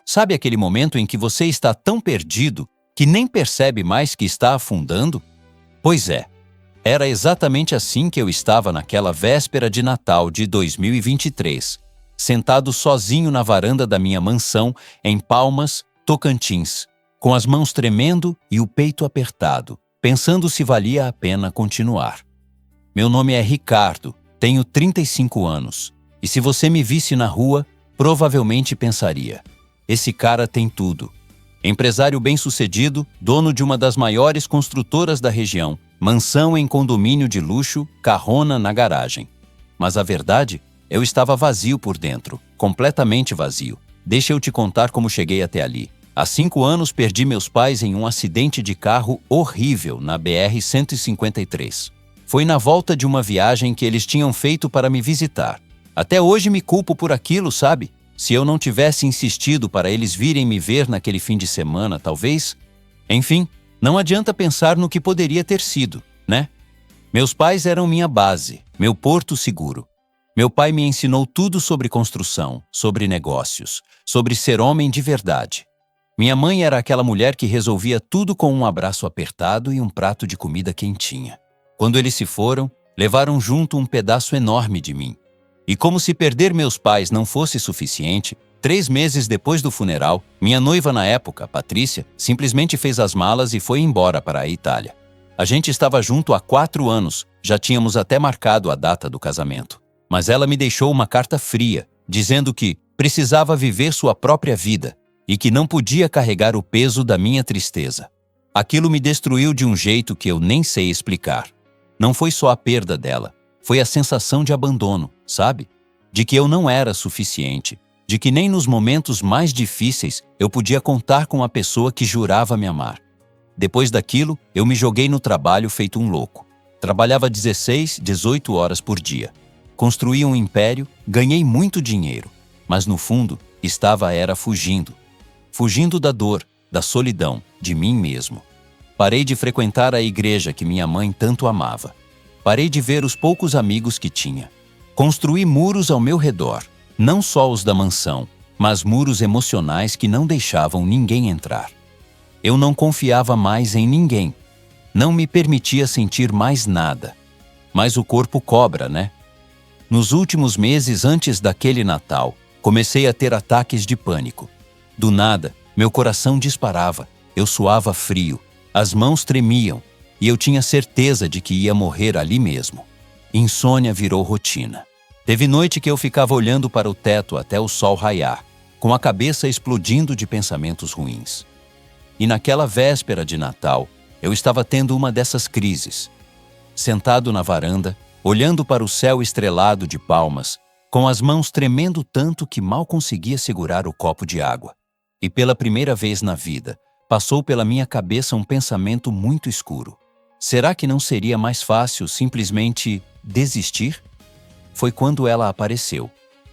Sabe aquele momento em que você está tão perdido que nem percebe mais que está afundando? Pois é, era exatamente assim que eu estava naquela véspera de Natal de 2023, sentado sozinho na varanda da minha mansão em Palmas, Tocantins, com as mãos tremendo e o peito apertado, pensando se valia a pena continuar. Meu nome é Ricardo, tenho 35 anos, e se você me visse na rua, provavelmente pensaria: esse cara tem tudo. Empresário bem-sucedido, dono de uma das maiores construtoras da região, mansão em condomínio de luxo, carrona na garagem. Mas a verdade, eu estava vazio por dentro, completamente vazio. Deixa eu te contar como cheguei até ali. Há 5 anos perdi meus pais em um acidente de carro horrível na BR-153. Foi na volta de uma viagem que eles tinham feito para me visitar. Até hoje me culpo por aquilo, sabe? Se eu não tivesse insistido para eles virem me ver naquele fim de semana, talvez... Enfim, não adianta pensar no que poderia ter sido, né? Meus pais eram minha base, meu porto seguro. Meu pai me ensinou tudo sobre construção, sobre negócios, sobre ser homem de verdade. Minha mãe era aquela mulher que resolvia tudo com um abraço apertado e um prato de comida quentinha. Quando eles se foram, levaram junto um pedaço enorme de mim. E como se perder meus pais não fosse suficiente, 3 meses depois do funeral, minha noiva na época, Patrícia, simplesmente fez as malas e foi embora para a Itália. A gente estava junto há 4 anos, já tínhamos até marcado a data do casamento. Mas ela me deixou uma carta fria, dizendo que precisava viver sua própria vida e que não podia carregar o peso da minha tristeza. Aquilo me destruiu de um jeito que eu nem sei explicar. Não foi só a perda dela. Foi a sensação de abandono, sabe? De que eu não era suficiente, de que nem nos momentos mais difíceis eu podia contar com a pessoa que jurava me amar. Depois daquilo, eu me joguei no trabalho feito um louco. Trabalhava 16, 18 horas por dia. Construí um império, ganhei muito dinheiro, mas no fundo, era fugindo. Fugindo da dor, da solidão, de mim mesmo. Parei de frequentar a igreja que minha mãe tanto amava. Parei de ver os poucos amigos que tinha. Construí muros ao meu redor, não só os da mansão, mas muros emocionais que não deixavam ninguém entrar. Eu não confiava mais em ninguém. Não me permitia sentir mais nada. Mas o corpo cobra, né? Nos últimos meses antes daquele Natal, comecei a ter ataques de pânico. Do nada, meu coração disparava, eu suava frio, as mãos tremiam, e eu tinha certeza de que ia morrer ali mesmo. Insônia virou rotina. Teve noite que eu ficava olhando para o teto até o sol raiar, com a cabeça explodindo de pensamentos ruins. E naquela véspera de Natal, eu estava tendo uma dessas crises. Sentado na varanda, olhando para o céu estrelado de Palmas, com as mãos tremendo tanto que mal conseguia segurar o copo de água. E pela primeira vez na vida, passou pela minha cabeça um pensamento muito escuro. Será que não seria mais fácil simplesmente desistir? Foi quando ela apareceu.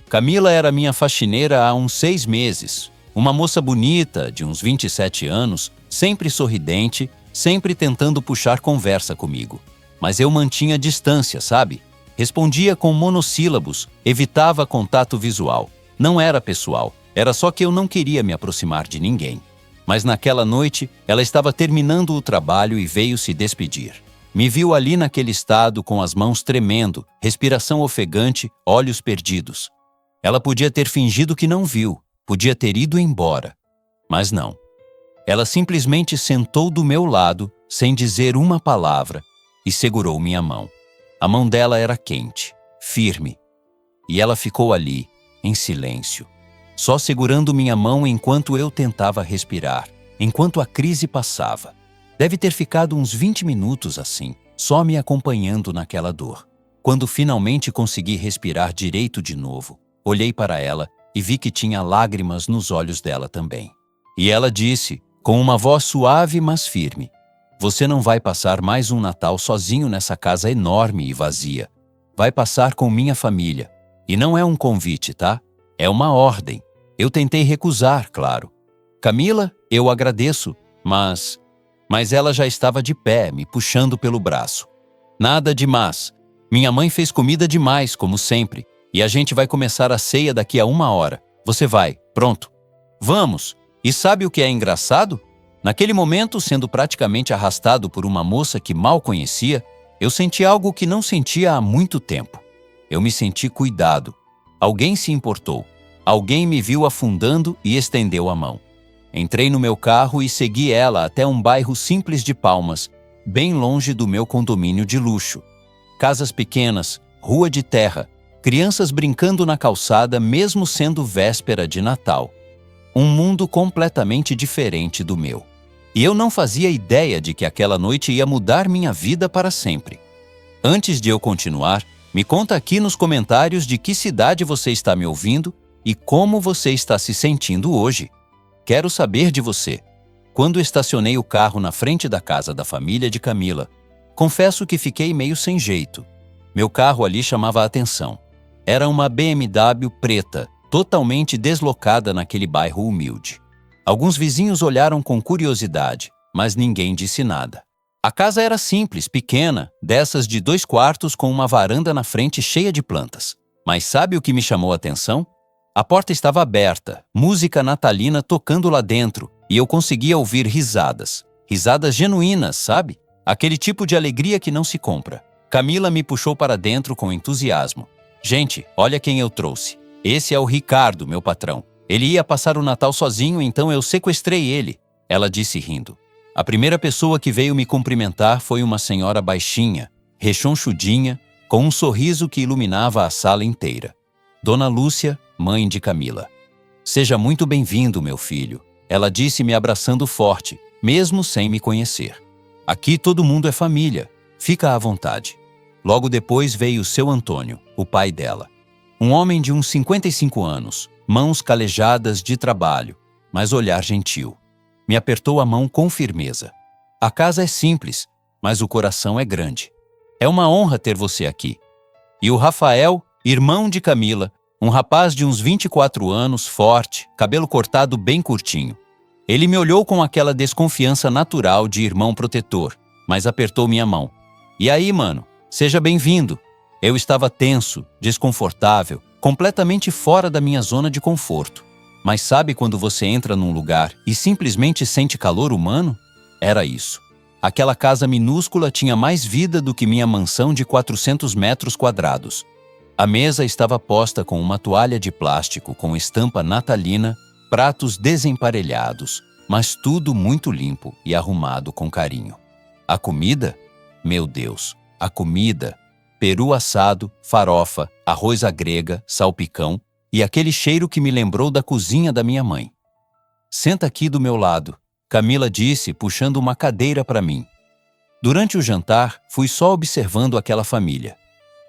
Camila era minha faxineira há uns 6 meses. Uma moça bonita, de uns 27 anos, sempre sorridente, sempre tentando puxar conversa comigo. Mas eu mantinha distância, sabe? Respondia com monossílabos, evitava contato visual. Não era pessoal, era só que eu não queria me aproximar de ninguém. Mas naquela noite, ela estava terminando o trabalho e veio se despedir. Me viu ali naquele estado com as mãos tremendo, respiração ofegante, olhos perdidos. Ela podia ter fingido que não viu, podia ter ido embora. Mas não. Ela simplesmente sentou do meu lado, sem dizer uma palavra, e segurou minha mão. A mão dela era quente, firme. E ela ficou ali, em silêncio. Só segurando minha mão enquanto eu tentava respirar, enquanto a crise passava. Deve ter ficado uns 20 minutos assim, só me acompanhando naquela dor. Quando finalmente consegui respirar direito de novo, olhei para ela e vi que tinha lágrimas nos olhos dela também. E ela disse, com uma voz suave mas firme: "Você não vai passar mais um Natal sozinho nessa casa enorme e vazia. Vai passar com minha família. E não é um convite, tá? É uma ordem. Eu tentei recusar, claro. Camila, eu agradeço, mas ela já estava de pé, me puxando pelo braço. Nada de mas. Minha mãe fez comida demais, como sempre, e a gente vai começar a ceia daqui a 1 hora. Você vai, pronto. Vamos! E sabe o que é engraçado? Naquele momento, sendo praticamente arrastado por uma moça que mal conhecia, eu senti algo que não sentia há muito tempo. Eu me senti cuidado. Alguém se importou. Alguém me viu afundando e estendeu a mão. Entrei no meu carro e segui ela até um bairro simples de Palmas, bem longe do meu condomínio de luxo. Casas pequenas, rua de terra, crianças brincando na calçada mesmo sendo véspera de Natal. Um mundo completamente diferente do meu. E eu não fazia ideia de que aquela noite ia mudar minha vida para sempre. Antes de eu continuar, me conta aqui nos comentários de que cidade você está me ouvindo e como você está se sentindo hoje. Quero saber de você. Quando estacionei o carro na frente da casa da família de Camila, confesso que fiquei meio sem jeito. Meu carro ali chamava a atenção. Era uma BMW preta, totalmente deslocada naquele bairro humilde. Alguns vizinhos olharam com curiosidade, mas ninguém disse nada. A casa era simples, pequena, dessas de 2 quartos com uma varanda na frente cheia de plantas. Mas sabe o que me chamou a atenção? A porta estava aberta, música natalina tocando lá dentro, e eu conseguia ouvir risadas. Risadas genuínas, sabe? Aquele tipo de alegria que não se compra. Camila me puxou para dentro com entusiasmo. Gente, olha quem eu trouxe. Esse é o Ricardo, meu patrão. Ele ia passar o Natal sozinho, então eu sequestrei ele, ela disse rindo. A primeira pessoa que veio me cumprimentar foi uma senhora baixinha, rechonchudinha, com um sorriso que iluminava a sala inteira. Dona Lúcia, mãe de Camila. Seja muito bem-vindo, meu filho, ela disse me abraçando forte, mesmo sem me conhecer. Aqui todo mundo é família, fica à vontade. Logo depois veio o seu Antônio, o pai dela. Um homem de uns 55 anos, mãos calejadas de trabalho, mas olhar gentil. Me apertou a mão com firmeza. A casa é simples, mas o coração é grande. É uma honra ter você aqui. E o Rafael, irmão de Camila, um rapaz de uns 24 anos, forte, cabelo cortado bem curtinho. Ele me olhou com aquela desconfiança natural de irmão protetor, mas apertou minha mão. E aí, mano, seja bem-vindo. Eu estava tenso, desconfortável, completamente fora da minha zona de conforto. Mas sabe quando você entra num lugar e simplesmente sente calor humano? Era isso. Aquela casa minúscula tinha mais vida do que minha mansão de 400 metros quadrados. A mesa estava posta com uma toalha de plástico com estampa natalina, pratos desemparelhados, mas tudo muito limpo e arrumado com carinho. A comida? Meu Deus, a comida! Peru assado, farofa, arroz à grega, salpicão e aquele cheiro que me lembrou da cozinha da minha mãe. Senta aqui do meu lado, Camila disse, puxando uma cadeira para mim. Durante o jantar, fui só observando aquela família.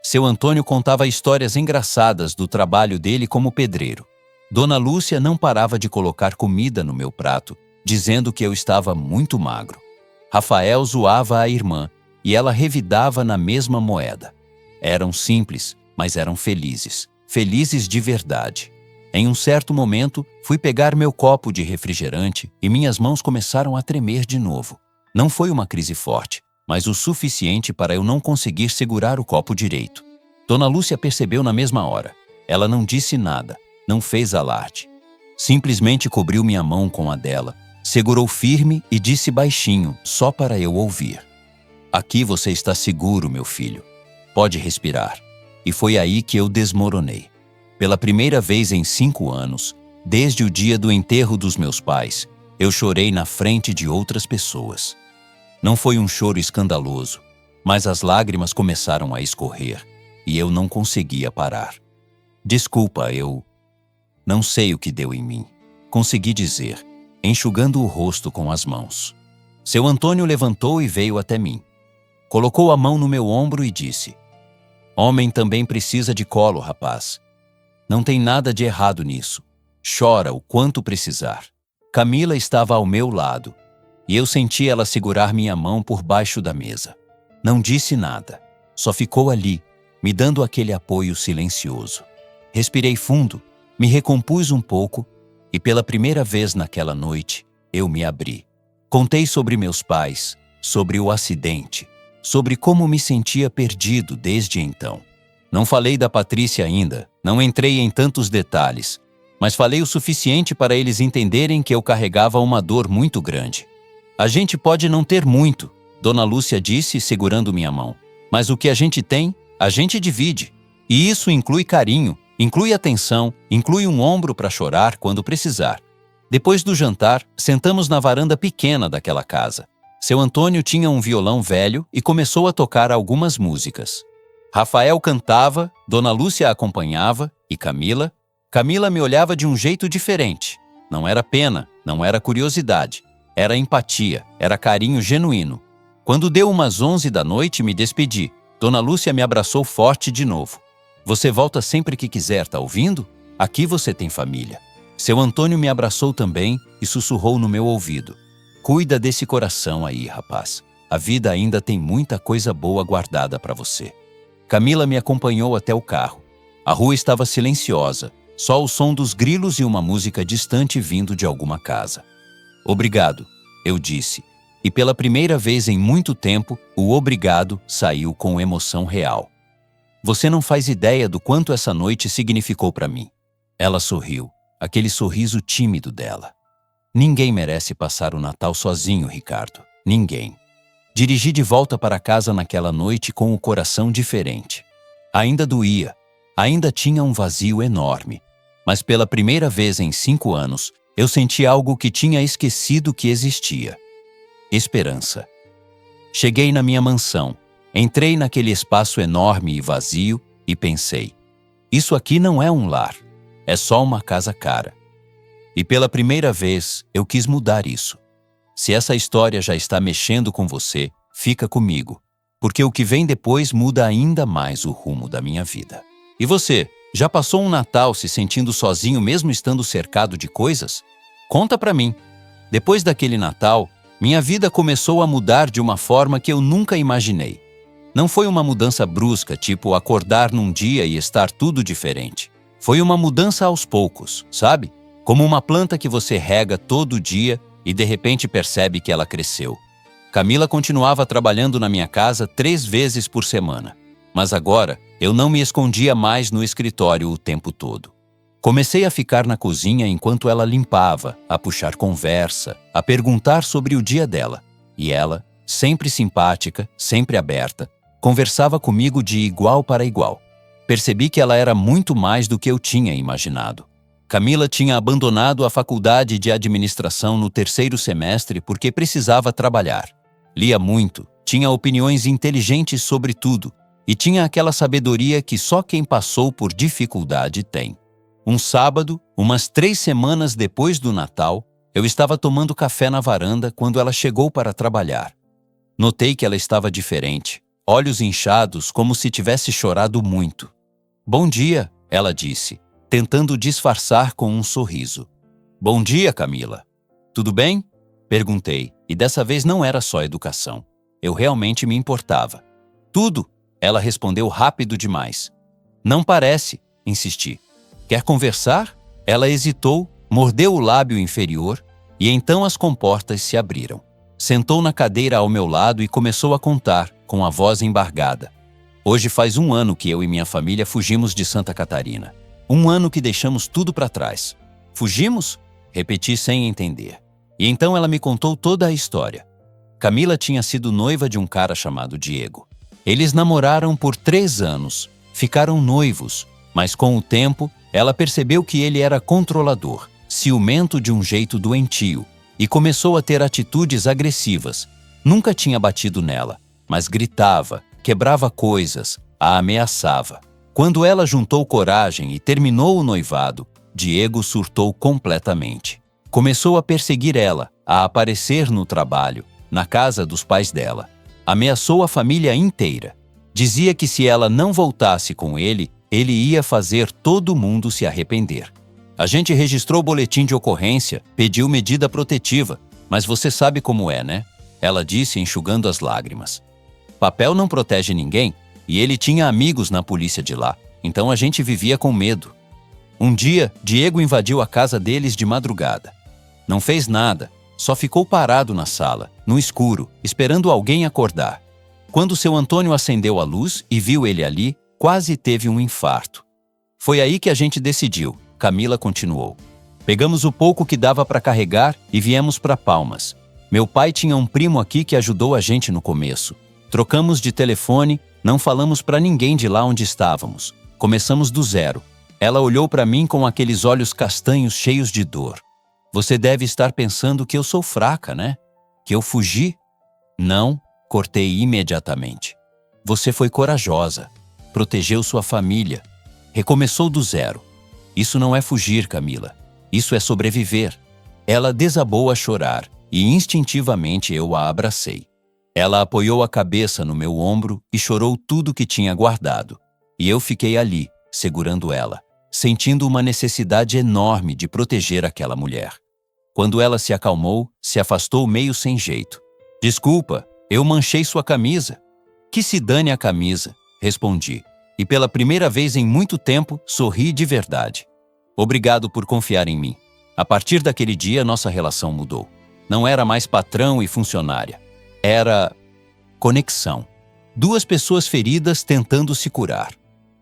Seu Antônio contava histórias engraçadas do trabalho dele como pedreiro. Dona Lúcia não parava de colocar comida no meu prato, dizendo que eu estava muito magro. Rafael zoava a irmã e ela revidava na mesma moeda. Eram simples, mas eram felizes. Felizes de verdade. Em um certo momento, fui pegar meu copo de refrigerante e minhas mãos começaram a tremer de novo. Não foi uma crise forte, mas o suficiente para eu não conseguir segurar o copo direito. Dona Lúcia percebeu na mesma hora. Ela não disse nada, não fez alarde. Simplesmente cobriu minha mão com a dela, segurou firme e disse baixinho, só para eu ouvir. Aqui você está seguro, meu filho. Pode respirar. E foi aí que eu desmoronei. Pela primeira vez em 5 anos, desde o dia do enterro dos meus pais, eu chorei na frente de outras pessoas. Não foi um choro escandaloso, mas as lágrimas começaram a escorrer e eu não conseguia parar. Desculpa, eu não sei o que deu em mim, consegui dizer, enxugando o rosto com as mãos. Seu Antônio levantou e veio até mim. Colocou a mão no meu ombro e disse: Homem também precisa de colo, rapaz. Não tem nada de errado nisso. Chora o quanto precisar. Camila estava ao meu lado, e eu senti ela segurar minha mão por baixo da mesa. Não disse nada, só ficou ali, me dando aquele apoio silencioso. Respirei fundo, me recompus um pouco, e pela primeira vez naquela noite, eu me abri. Contei sobre meus pais, sobre o acidente, sobre como me sentia perdido desde então. Não falei da Patrícia ainda, não entrei em tantos detalhes, mas falei o suficiente para eles entenderem que eu carregava uma dor muito grande. A gente pode não ter muito, Dona Lúcia disse, segurando minha mão, mas o que a gente tem, a gente divide. E isso inclui carinho, inclui atenção, inclui um ombro para chorar quando precisar. Depois do jantar, sentamos na varanda pequena daquela casa. Seu Antônio tinha um violão velho e começou a tocar algumas músicas. Rafael cantava, Dona Lúcia acompanhava e Camila me olhava de um jeito diferente. Não era pena, não era curiosidade. Era empatia, era carinho genuíno. Quando deu umas 11 da noite, me despedi. Dona Lúcia me abraçou forte de novo. Você volta sempre que quiser, tá ouvindo? Aqui você tem família. Seu Antônio me abraçou também e sussurrou no meu ouvido. Cuida desse coração aí, rapaz. A vida ainda tem muita coisa boa guardada para você. Camila me acompanhou até o carro. A rua estava silenciosa, só o som dos grilos e uma música distante vindo de alguma casa. Obrigado, eu disse. E pela primeira vez em muito tempo, o obrigado saiu com emoção real. Você não faz ideia do quanto essa noite significou para mim. Ela sorriu, aquele sorriso tímido dela. Ninguém merece passar o Natal sozinho, Ricardo. Ninguém. Dirigi de volta para casa naquela noite com o coração diferente. Ainda doía, ainda tinha um vazio enorme. Mas pela primeira vez em 5 anos, eu senti algo que tinha esquecido que existia. Esperança. Cheguei na minha mansão, entrei naquele espaço enorme e vazio e pensei, isso aqui não é um lar, é só uma casa cara. E pela primeira vez eu quis mudar isso. Se essa história já está mexendo com você, fica comigo, porque o que vem depois muda ainda mais o rumo da minha vida. E você, já passou um Natal se sentindo sozinho mesmo estando cercado de coisas? Conta pra mim. Depois daquele Natal, minha vida começou a mudar de uma forma que eu nunca imaginei. Não foi uma mudança brusca, tipo acordar num dia e estar tudo diferente. Foi uma mudança aos poucos, sabe? Como uma planta que você rega todo dia e de repente percebe que ela cresceu. Camila continuava trabalhando na minha casa 3 vezes por semana. Mas agora, eu não me escondia mais no escritório o tempo todo. Comecei a ficar na cozinha enquanto ela limpava, a puxar conversa, a perguntar sobre o dia dela. E ela, sempre simpática, sempre aberta, conversava comigo de igual para igual. Percebi que ela era muito mais do que eu tinha imaginado. Camila tinha abandonado a faculdade de administração no 3º semestre porque precisava trabalhar. Lia muito, tinha opiniões inteligentes sobre tudo e tinha aquela sabedoria que só quem passou por dificuldade tem. Um sábado, umas 3 semanas depois do Natal, eu estava tomando café na varanda quando ela chegou para trabalhar. Notei que ela estava diferente, olhos inchados como se tivesse chorado muito. Bom dia, ela disse, tentando disfarçar com um sorriso. Bom dia, Camila. Tudo bem? Perguntei, e dessa vez não era só educação. Eu realmente me importava. Tudo, ela respondeu rápido demais. Não parece, insisti. Quer conversar? Ela hesitou, mordeu o lábio inferior e então as comportas se abriram. Sentou na cadeira ao meu lado e começou a contar, com a voz embargada. Hoje faz 1 ano que eu e minha família fugimos de Santa Catarina. 1 ano que deixamos tudo para trás. Fugimos? Repeti sem entender. E então ela me contou toda a história. Camila tinha sido noiva de um cara chamado Diego. Eles namoraram por 3 anos, ficaram noivos, mas com o tempo, ela percebeu que ele era controlador, ciumento de um jeito doentio, e começou a ter atitudes agressivas. Nunca tinha batido nela, mas gritava, quebrava coisas, a ameaçava. Quando ela juntou coragem e terminou o noivado, Diego surtou completamente. Começou a perseguir ela, a aparecer no trabalho, na casa dos pais dela. Ameaçou a família inteira. Dizia que se ela não voltasse com ele, ele ia fazer todo mundo se arrepender. A gente registrou o boletim de ocorrência, pediu medida protetiva, mas você sabe como é, né? Ela disse, enxugando as lágrimas. Papel não protege ninguém, e ele tinha amigos na polícia de lá, então a gente vivia com medo. Um dia, Diego invadiu a casa deles de madrugada. Não fez nada, só ficou parado na sala, no escuro, esperando alguém acordar. Quando seu Antônio acendeu a luz e viu ele ali, quase teve um infarto. Foi aí que a gente decidiu, Camila continuou. Pegamos o pouco que dava para carregar e viemos para Palmas. Meu pai tinha um primo aqui que ajudou a gente no começo. Trocamos de telefone, não falamos para ninguém de lá onde estávamos. Começamos do zero. Ela olhou para mim com aqueles olhos castanhos cheios de dor. Você deve estar pensando que eu sou fraca, né? Que eu fugi? Não, cortei imediatamente. Você foi corajosa. Protegeu sua família. Recomeçou do zero. Isso não é fugir, Camila. Isso é sobreviver. Ela desabou a chorar e instintivamente eu a abracei. Ela apoiou a cabeça no meu ombro e chorou tudo que tinha guardado. E eu fiquei ali, segurando ela, sentindo uma necessidade enorme de proteger aquela mulher. Quando ela se acalmou, se afastou meio sem jeito. Desculpa, eu manchei sua camisa. Que se dane a camisa, respondi. E pela primeira vez em muito tempo, sorri de verdade. Obrigado por confiar em mim. A partir daquele dia, nossa relação mudou. Não era mais patrão e funcionária. Era conexão. Duas pessoas feridas tentando se curar.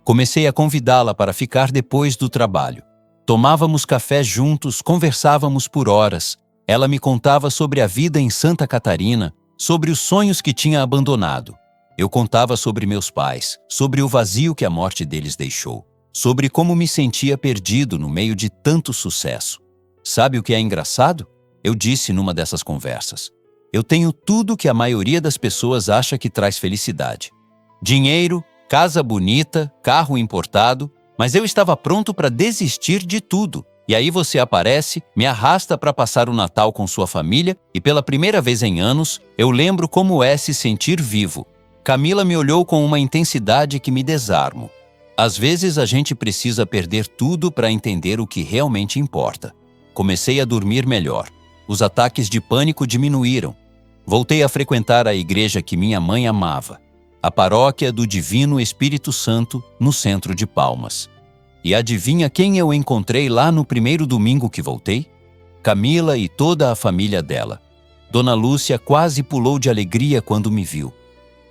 Comecei a convidá-la para ficar depois do trabalho. Tomávamos café juntos, conversávamos por horas. Ela me contava sobre a vida em Santa Catarina, sobre os sonhos que tinha abandonado. Eu contava sobre meus pais, sobre o vazio que a morte deles deixou, sobre como me sentia perdido no meio de tanto sucesso. Sabe o que é engraçado? Eu disse numa dessas conversas. Eu tenho tudo que a maioria das pessoas acha que traz felicidade. Dinheiro, casa bonita, carro importado, mas eu estava pronto para desistir de tudo. E aí você aparece, me arrasta para passar o Natal com sua família e pela primeira vez em anos, eu lembro como é se sentir vivo. Camila me olhou com uma intensidade que me desarmo. Às vezes a gente precisa perder tudo para entender o que realmente importa. Comecei a dormir melhor. Os ataques de pânico diminuíram. Voltei a frequentar a igreja que minha mãe amava, a paróquia do Divino Espírito Santo, no centro de Palmas. E adivinha quem eu encontrei lá no primeiro domingo que voltei? Camila e toda a família dela. Dona Lúcia quase pulou de alegria quando me viu.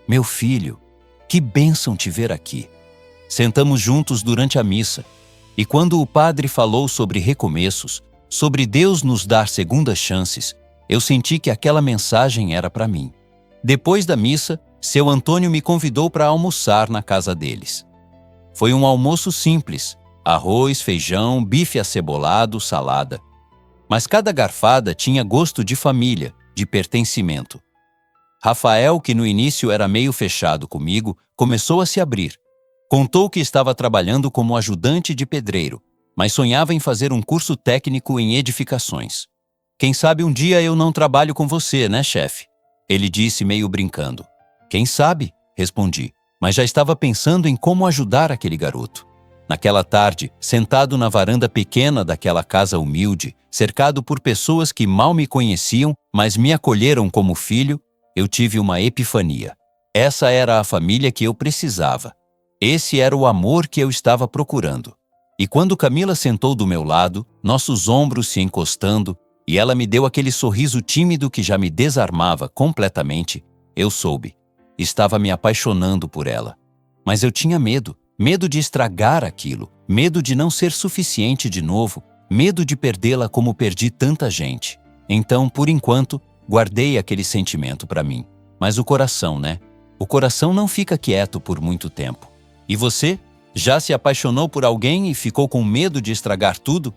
Meu filho, que bênção te ver aqui. Sentamos juntos durante a missa, e quando o padre falou sobre recomeços, sobre Deus nos dar segundas chances, eu senti que aquela mensagem era para mim. Depois da missa, seu Antônio me convidou para almoçar na casa deles. Foi um almoço simples, arroz, feijão, bife acebolado, salada. Mas cada garfada tinha gosto de família, de pertencimento. Rafael, que no início era meio fechado comigo, começou a se abrir. Contou que estava trabalhando como ajudante de pedreiro, mas sonhava em fazer um curso técnico em edificações. Quem sabe um dia eu não trabalho com você, né, chefe? Ele disse meio brincando. Quem sabe? Respondi, mas já estava pensando em como ajudar aquele garoto. Naquela tarde, sentado na varanda pequena daquela casa humilde, cercado por pessoas que mal me conheciam, mas me acolheram como filho, eu tive uma epifania. Essa era a família que eu precisava. Esse era o amor que eu estava procurando. E quando Camila sentou do meu lado, nossos ombros se encostando, e ela me deu aquele sorriso tímido que já me desarmava completamente, eu soube. Estava me apaixonando por ela. Mas eu tinha medo. Medo de estragar aquilo. Medo de não ser suficiente de novo. Medo de perdê-la como perdi tanta gente. Então, por enquanto, guardei aquele sentimento para mim. Mas o coração, né? O coração não fica quieto por muito tempo. E você? Já se apaixonou por alguém e ficou com medo de estragar tudo?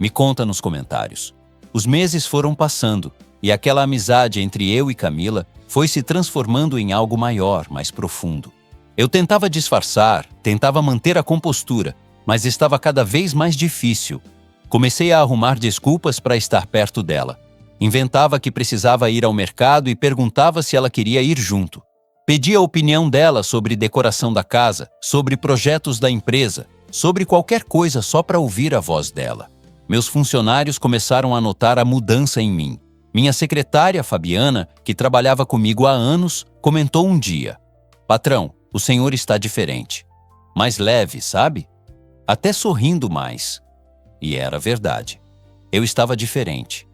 Me conta nos comentários. Os meses foram passando e aquela amizade entre eu e Camila foi se transformando em algo maior, mais profundo. Eu tentava disfarçar, tentava manter a compostura, mas estava cada vez mais difícil. Comecei a arrumar desculpas para estar perto dela. Inventava que precisava ir ao mercado e perguntava se ela queria ir junto. Pedia a opinião dela sobre decoração da casa, sobre projetos da empresa, sobre qualquer coisa só para ouvir a voz dela. Meus funcionários começaram a notar a mudança em mim. Minha secretária, Fabiana, que trabalhava comigo há anos, comentou um dia: Patrão, o senhor está diferente. Mais leve, sabe? Até sorrindo mais. E era verdade. Eu estava diferente.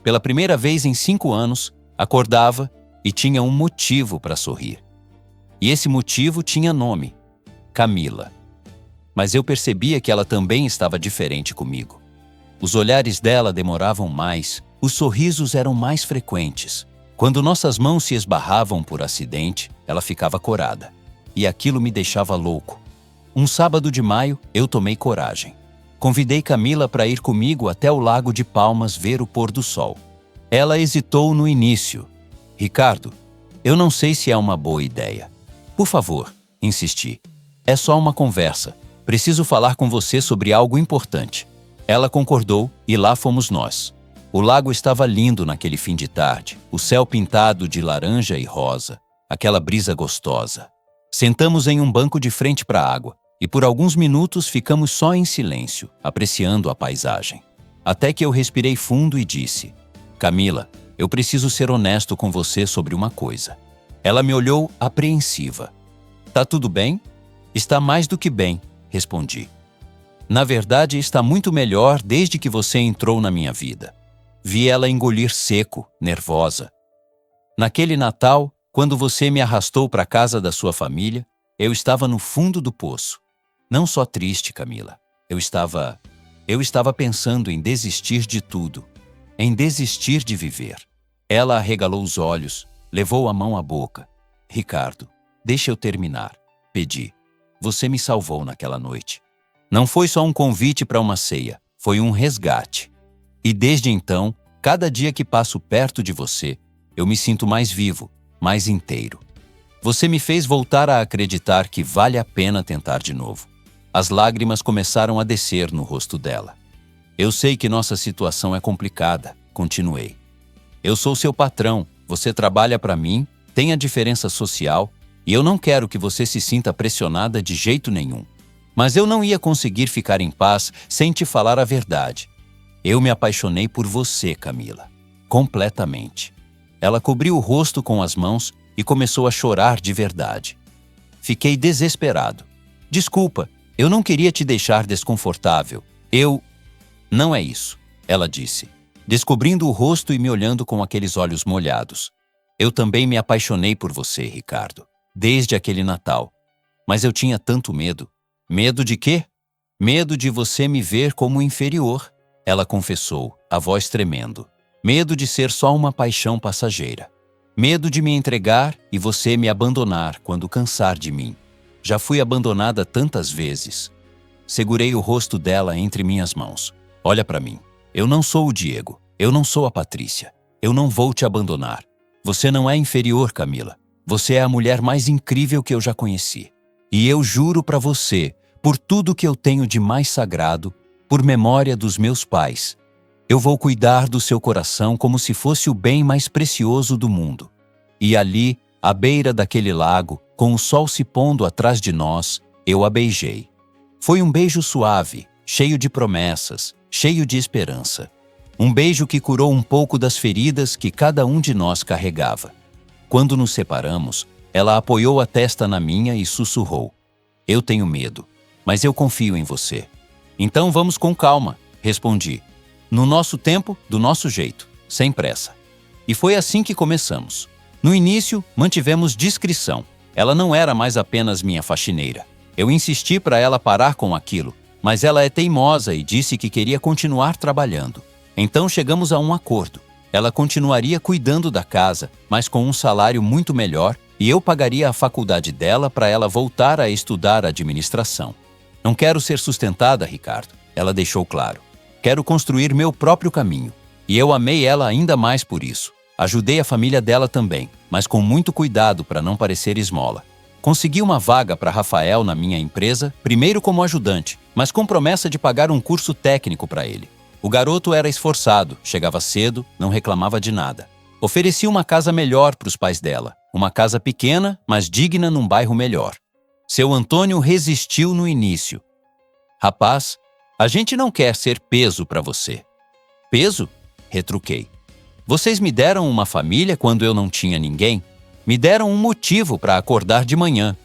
Pela primeira vez em 5 anos, acordava e tinha um motivo para sorrir. E esse motivo tinha nome: Camila. mas eu percebia que ela também estava diferente comigo. Os olhares dela demoravam mais, os sorrisos eram mais frequentes. Quando nossas mãos se esbarravam por acidente, ela ficava corada. E aquilo me deixava louco. Um sábado de maio, eu tomei coragem. Convidei Camila para ir comigo até o Lago de Palmas ver o pôr do sol. Ela hesitou no início. Ricardo, eu não sei se é uma boa ideia. Por favor, insisti. É só uma conversa. Preciso falar com você sobre algo importante. Ela concordou e lá fomos nós. O lago estava lindo naquele fim de tarde, o céu pintado de laranja e rosa, aquela brisa gostosa. Sentamos em um banco de frente para a água e por alguns minutos ficamos só em silêncio, apreciando a paisagem. Até que eu respirei fundo e disse: Camila, eu preciso ser honesto com você sobre uma coisa. Ela me olhou apreensiva. Tá tudo bem? Está mais do que bem, respondi. Na verdade, está muito melhor desde que você entrou na minha vida. Vi ela engolir seco, nervosa. Naquele Natal, quando você me arrastou para a casa da sua família, eu estava no fundo do poço. Não só triste, Camila. Eu estava pensando em desistir de tudo, em desistir de viver. Ela arregalou os olhos, levou a mão à boca. Ricardo, deixa eu terminar, pedi. Você me salvou naquela noite. Não foi só um convite para uma ceia, foi um resgate. E desde então, cada dia que passo perto de você, eu me sinto mais vivo, mais inteiro. Você me fez voltar a acreditar que vale a pena tentar de novo. As lágrimas começaram a descer no rosto dela. Eu sei que nossa situação é complicada, continuei. Eu sou seu patrão, você trabalha para mim, tem a diferença social, e eu não quero que você se sinta pressionada de jeito nenhum. Mas eu não ia conseguir ficar em paz sem te falar a verdade. Eu me apaixonei por você, Camila. Completamente. Ela cobriu o rosto com as mãos e começou a chorar de verdade. Fiquei desesperado. Desculpa, eu não queria te deixar desconfortável. Não é isso, ela disse, descobrindo o rosto e me olhando com aqueles olhos molhados. Eu também me apaixonei por você, Ricardo, desde aquele Natal. Mas eu tinha tanto medo. Medo de quê? Medo de você me ver como inferior, ela confessou, a voz tremendo. Medo de ser só uma paixão passageira. Medo de me entregar e você me abandonar quando cansar de mim. Já fui abandonada tantas vezes. Segurei o rosto dela entre minhas mãos. Olha para mim. Eu não sou o Diego. Eu não sou a Patrícia. Eu não vou te abandonar. Você não é inferior, Camila. Você é a mulher mais incrível que eu já conheci. E eu juro para você, por tudo que eu tenho de mais sagrado, por memória dos meus pais, eu vou cuidar do seu coração como se fosse o bem mais precioso do mundo. E ali, à beira daquele lago, com o sol se pondo atrás de nós, eu a beijei. Foi um beijo suave, cheio de promessas, cheio de esperança. Um beijo que curou um pouco das feridas que cada um de nós carregava. Quando nos separamos, ela apoiou a testa na minha e sussurrou: Eu tenho medo, mas eu confio em você. Então vamos com calma, respondi. No nosso tempo, do nosso jeito, sem pressa. E foi assim que começamos. No início, mantivemos discrição. Ela não era mais apenas minha faxineira. Eu insisti para ela parar com aquilo, mas ela é teimosa e disse que queria continuar trabalhando. Então chegamos a um acordo. Ela continuaria cuidando da casa, mas com um salário muito melhor, e eu pagaria a faculdade dela para ela voltar a estudar administração. Não quero ser sustentada, Ricardo, ela deixou claro. Quero construir meu próprio caminho. E eu amei ela ainda mais por isso. Ajudei a família dela também, mas com muito cuidado para não parecer esmola. Consegui uma vaga para Rafael na minha empresa, primeiro como ajudante, mas com promessa de pagar um curso técnico para ele. O garoto era esforçado, chegava cedo, não reclamava de nada. Ofereci uma casa melhor para os pais dela. Uma casa pequena, mas digna num bairro melhor. Seu Antônio resistiu no início. Rapaz, a gente não quer ser peso para você. Peso? Retruquei. Vocês me deram uma família quando eu não tinha ninguém? Me deram um motivo para acordar de manhã.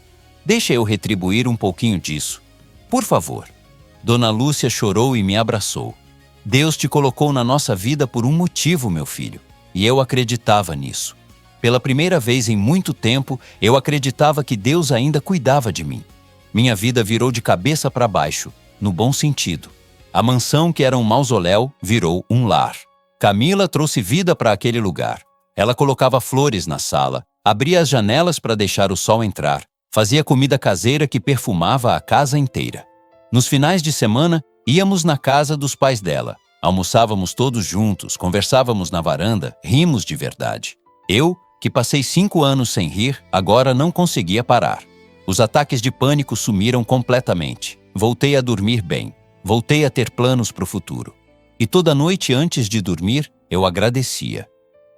Deixa eu retribuir um pouquinho disso. Por favor. Dona Lúcia chorou e me abraçou. Deus te colocou na nossa vida por um motivo, meu filho. E eu acreditava nisso. Pela primeira vez em muito tempo, eu acreditava que Deus ainda cuidava de mim. Minha vida virou de cabeça para baixo, no bom sentido. A mansão, que era um mausoléu, virou um lar. Camila trouxe vida para aquele lugar. Ela colocava flores na sala, abria as janelas para deixar o sol entrar, fazia comida caseira que perfumava a casa inteira. Nos finais de semana, íamos na casa dos pais dela. Almoçávamos todos juntos, conversávamos na varanda, rimos de verdade. Eu, que passei 5 anos sem rir, agora não conseguia parar. Os ataques de pânico sumiram completamente. Voltei a dormir bem. Voltei a ter planos para o futuro. E toda noite antes de dormir, eu agradecia.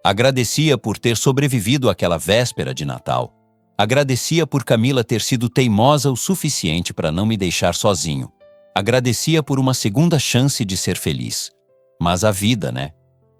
Agradecia por ter sobrevivido àquela véspera de Natal. Agradecia por Camila ter sido teimosa o suficiente para não me deixar sozinho. Agradecia por uma segunda chance de ser feliz. Mas a vida, né?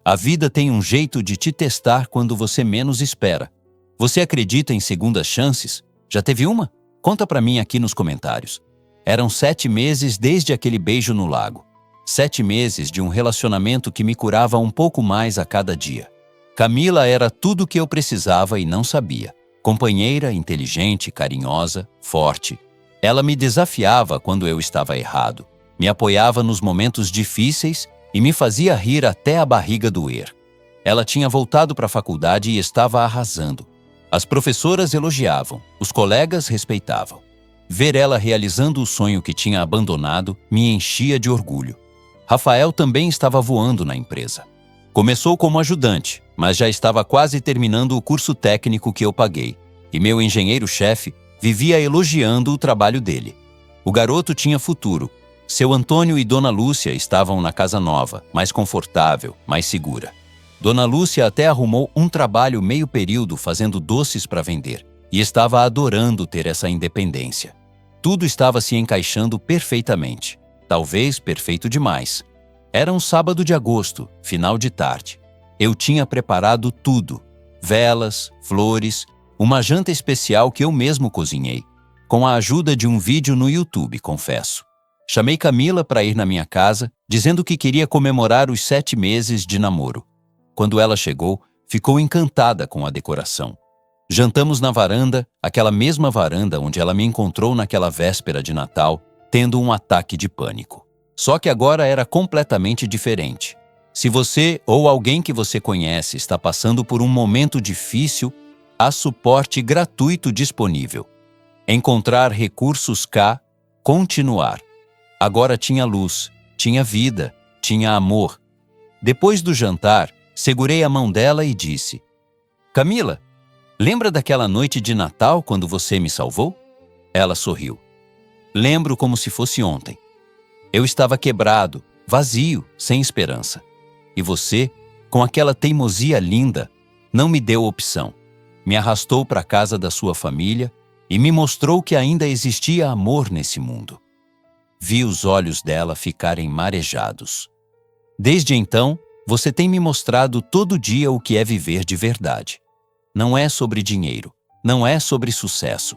A vida tem um jeito de te testar quando você menos espera. Você acredita em segundas chances? Já teve uma? Conta pra mim aqui nos comentários. Eram 7 meses desde aquele beijo no lago. 7 meses de um relacionamento que me curava um pouco mais a cada dia. Camila era tudo o que eu precisava e não sabia. Companheira, inteligente, carinhosa, forte. Ela me desafiava quando eu estava errado, me apoiava nos momentos difíceis e me fazia rir até a barriga doer. Ela tinha voltado para a faculdade e estava arrasando. As professoras elogiavam, os colegas respeitavam. Ver ela realizando o sonho que tinha abandonado me enchia de orgulho. Rafael também estava voando na empresa. Começou como ajudante, mas já estava quase terminando o curso técnico que eu paguei, e meu engenheiro-chefe vivia elogiando o trabalho dele. O garoto tinha futuro. Seu Antônio e Dona Lúcia estavam na casa nova, mais confortável, mais segura. Dona Lúcia até arrumou um trabalho meio período fazendo doces para vender, e estava adorando ter essa independência. Tudo estava se encaixando perfeitamente. Talvez perfeito demais. Era um sábado de agosto, final de tarde. Eu tinha preparado tudo. Velas, flores, uma janta especial que eu mesmo cozinhei, com a ajuda de um vídeo no YouTube, confesso. Chamei Camila para ir na minha casa, dizendo que queria comemorar os 7 meses de namoro. Quando ela chegou, ficou encantada com a decoração. Jantamos na varanda, aquela mesma varanda onde ela me encontrou naquela véspera de Natal, tendo um ataque de pânico. Só que agora era completamente diferente. Se você ou alguém que você conhece está passando por um momento difícil, há suporte gratuito disponível. Encontrar recursos cá, continuar. Agora tinha luz, tinha vida, tinha amor. Depois do jantar, segurei a mão dela e disse: Camila, lembra daquela noite de Natal quando você me salvou? Ela sorriu. Lembro como se fosse ontem. Eu estava quebrado, vazio, sem esperança. E você, com aquela teimosia linda, não me deu opção. Me arrastou para a casa da sua família e me mostrou que ainda existia amor nesse mundo. Vi os olhos dela ficarem marejados. Desde então, você tem me mostrado todo dia o que é viver de verdade. Não é sobre dinheiro, não é sobre sucesso.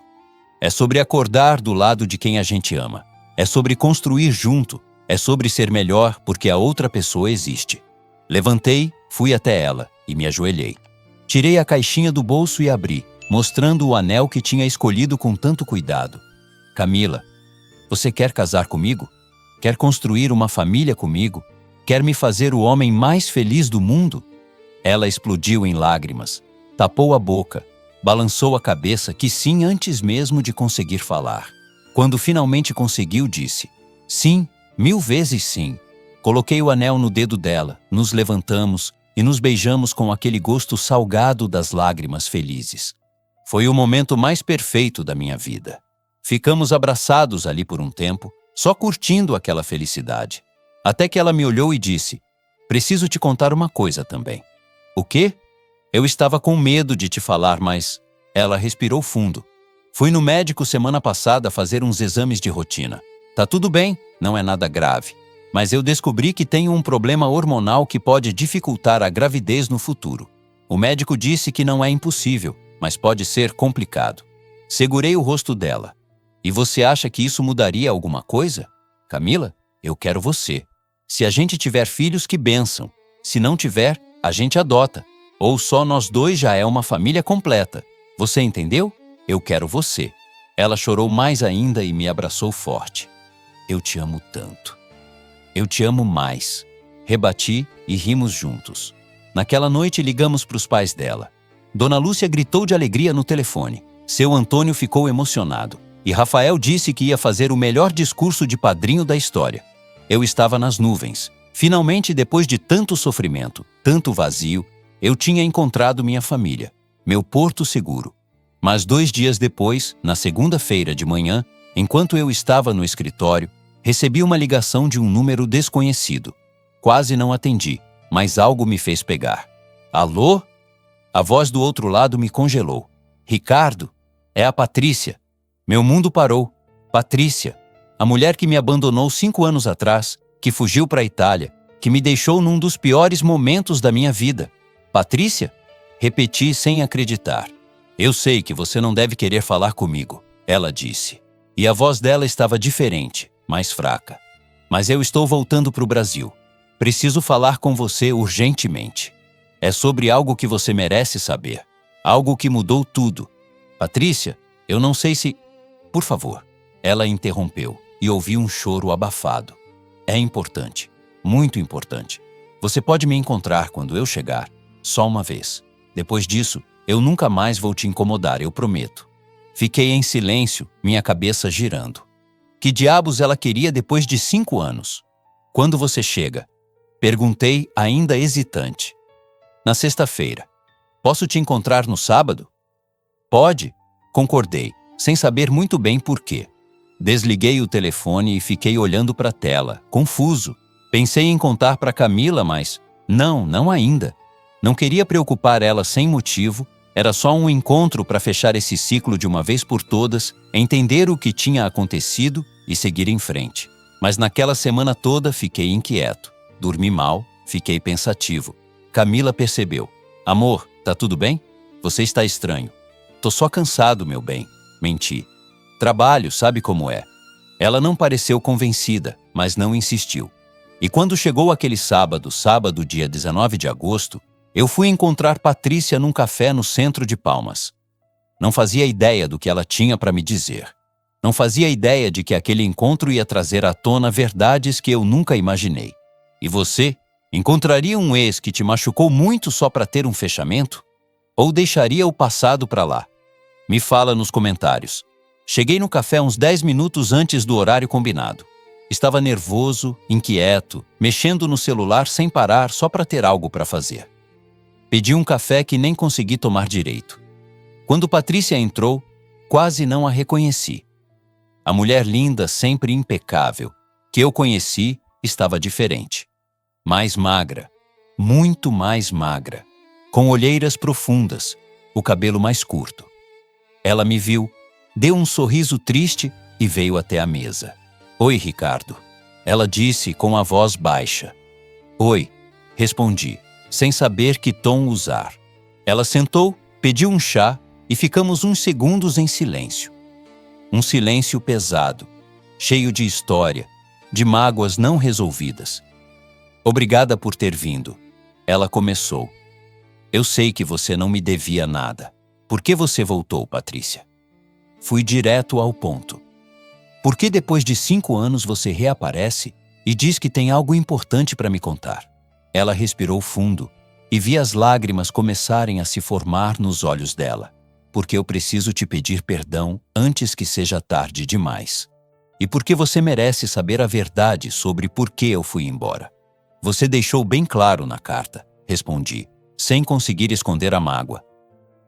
É sobre acordar do lado de quem a gente ama. É sobre construir junto. É sobre ser melhor porque a outra pessoa existe. Levantei, fui até ela e me ajoelhei. Tirei a caixinha do bolso e abri, mostrando o anel que tinha escolhido com tanto cuidado. Camila, você quer casar comigo? Quer construir uma família comigo? Quer me fazer o homem mais feliz do mundo? Ela explodiu em lágrimas, tapou a boca, balançou a cabeça que sim antes mesmo de conseguir falar. Quando finalmente conseguiu, disse: sim, 1000 vezes sim. Coloquei o anel no dedo dela, nos levantamos e nos beijamos com aquele gosto salgado das lágrimas felizes. Foi o momento mais perfeito da minha vida. Ficamos abraçados ali por um tempo, só curtindo aquela felicidade. Até que ela me olhou e disse: preciso te contar uma coisa também. O quê? Eu estava com medo de te falar, mas... Ela respirou fundo. Fui no médico semana passada fazer uns exames de rotina. Tá tudo bem, não é nada grave. Mas eu descobri que tenho um problema hormonal que pode dificultar a gravidez no futuro. O médico disse que não é impossível, mas pode ser complicado. Segurei o rosto dela. E você acha que isso mudaria alguma coisa? Camila, eu quero você. Se a gente tiver filhos, que bênção. Se não tiver, a gente adota. Ou só nós dois já é uma família completa. Você entendeu? Eu quero você. Ela chorou mais ainda e me abraçou forte. Eu te amo tanto. Eu te amo mais. Rebati e rimos juntos. Naquela noite ligamos para os pais dela. Dona Lúcia gritou de alegria no telefone. Seu Antônio ficou emocionado. E Rafael disse que ia fazer o melhor discurso de padrinho da história. Eu estava nas nuvens. Finalmente, depois de tanto sofrimento, tanto vazio, eu tinha encontrado minha família, meu porto seguro. Mas 2 dias depois, na segunda-feira de manhã, enquanto eu estava no escritório, recebi uma ligação de um número desconhecido. Quase não atendi, mas algo me fez pegar. Alô? A voz do outro lado me congelou. Ricardo, é a Patrícia. Meu mundo parou. Patrícia, a mulher que me abandonou 5 anos atrás, que fugiu para a Itália, que me deixou num dos piores momentos da minha vida. Patrícia? Repeti sem acreditar. Eu sei que você não deve querer falar comigo, ela disse. E a voz dela estava diferente, mais fraca. Mas eu estou voltando para o Brasil. Preciso falar com você urgentemente. É sobre algo que você merece saber. Algo que mudou tudo. Patrícia, eu não sei se... Por favor. Ela interrompeu e ouvi um choro abafado. É importante. Muito importante. Você pode me encontrar quando eu chegar. Só uma vez. Depois disso, eu nunca mais vou te incomodar, eu prometo. Fiquei em silêncio, minha cabeça girando. Que diabos ela queria depois de 5 anos? Quando você chega? Perguntei, ainda hesitante. Na sexta-feira. Posso te encontrar no sábado? Pode, concordei, sem saber muito bem por quê. Desliguei o telefone e fiquei olhando para a tela, confuso. Pensei em contar para Camila, mas não ainda. Não queria preocupar ela sem motivo, era só um encontro para fechar esse ciclo de uma vez por todas, entender o que tinha acontecido e seguir em frente. Mas naquela semana toda fiquei inquieto. Dormi mal, fiquei pensativo. Camila percebeu. Amor, tá tudo bem? Você está estranho. Tô só cansado, meu bem. Menti. Trabalho, sabe como é. Ela não pareceu convencida, mas não insistiu. E quando chegou aquele sábado, dia 19 de agosto, eu fui encontrar Patrícia num café no centro de Palmas. Não fazia ideia do que ela tinha para me dizer. Não fazia ideia de que aquele encontro ia trazer à tona verdades que eu nunca imaginei. E você? Encontraria um ex que te machucou muito só para ter um fechamento? Ou deixaria o passado para lá? Me fala nos comentários. Cheguei no café uns 10 minutos antes do horário combinado. Estava nervoso, inquieto, mexendo no celular sem parar só para ter algo para fazer. Pedi um café que nem consegui tomar direito. Quando Patrícia entrou, quase não a reconheci. A mulher linda, sempre impecável, que eu conheci, estava diferente. Mais magra, muito mais magra, com olheiras profundas, o cabelo mais curto. Ela me viu, deu um sorriso triste e veio até a mesa. Oi, Ricardo. Ela disse com a voz baixa. Oi, respondi, sem saber que tom usar. Ela sentou, pediu um chá e ficamos uns segundos em silêncio. Um silêncio pesado, cheio de história, de mágoas não resolvidas. Obrigada por ter vindo. Ela começou. Eu sei que você não me devia nada. Por que você voltou, Patrícia? Fui direto ao ponto. Por que depois de 5 anos você reaparece e diz que tem algo importante para me contar? Ela respirou fundo e vi as lágrimas começarem a se formar nos olhos dela. Porque eu preciso te pedir perdão antes que seja tarde demais. E porque você merece saber a verdade sobre por que eu fui embora. Você deixou bem claro na carta, respondi, sem conseguir esconder a mágoa.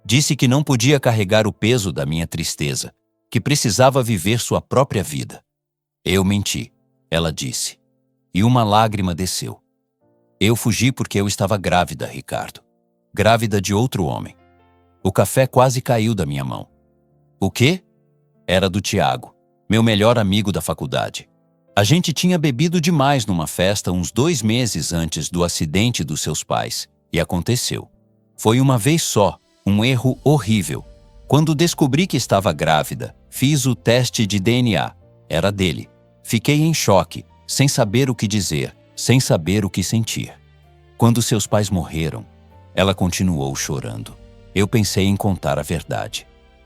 Disse que não podia carregar o peso da minha tristeza, que precisava viver sua própria vida. Eu menti, ela disse, e uma lágrima desceu. Eu fugi porque eu estava grávida, Ricardo. Grávida de outro homem. O café quase caiu da minha mão. O quê? Era do Tiago, meu melhor amigo da faculdade. A gente tinha bebido demais numa festa uns 2 meses antes do acidente dos seus pais, e aconteceu. Foi uma vez só, um erro horrível. Quando descobri que estava grávida, fiz o teste de DNA. Era dele. Fiquei em choque, sem saber o que dizer, sem saber o que sentir. Quando seus pais morreram, ela continuou chorando. Eu pensei em contar a verdade,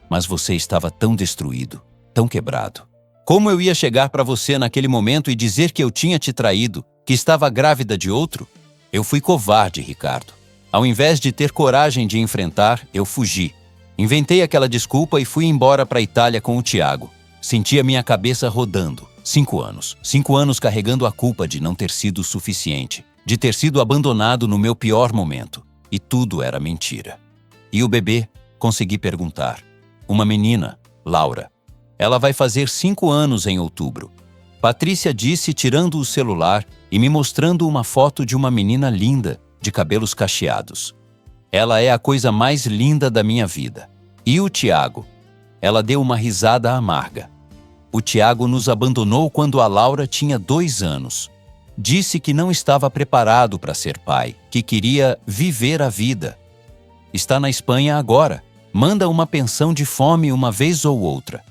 mas você estava tão destruído, tão quebrado. Como eu ia chegar para você naquele momento e dizer que eu tinha te traído, que estava grávida de outro? Eu fui covarde, Ricardo. Ao invés de ter coragem de enfrentar, eu fugi. Inventei aquela desculpa e fui embora para a Itália com o Tiago. Senti a minha cabeça rodando. 5 anos. 5 anos carregando a culpa de não ter sido suficiente, de ter sido abandonado no meu pior momento. E tudo era mentira. E o bebê? Consegui perguntar. Uma menina, Laura. Ela vai fazer 5 anos em outubro. Patrícia disse, tirando o celular e me mostrando uma foto de uma menina linda, de cabelos cacheados. Ela é a coisa mais linda da minha vida. E o Tiago? Ela deu uma risada amarga. O Tiago nos abandonou quando a Laura tinha 2 anos. Disse que não estava preparado para ser pai, que queria viver a vida. Está na Espanha agora. Manda uma pensão de fome uma vez ou outra.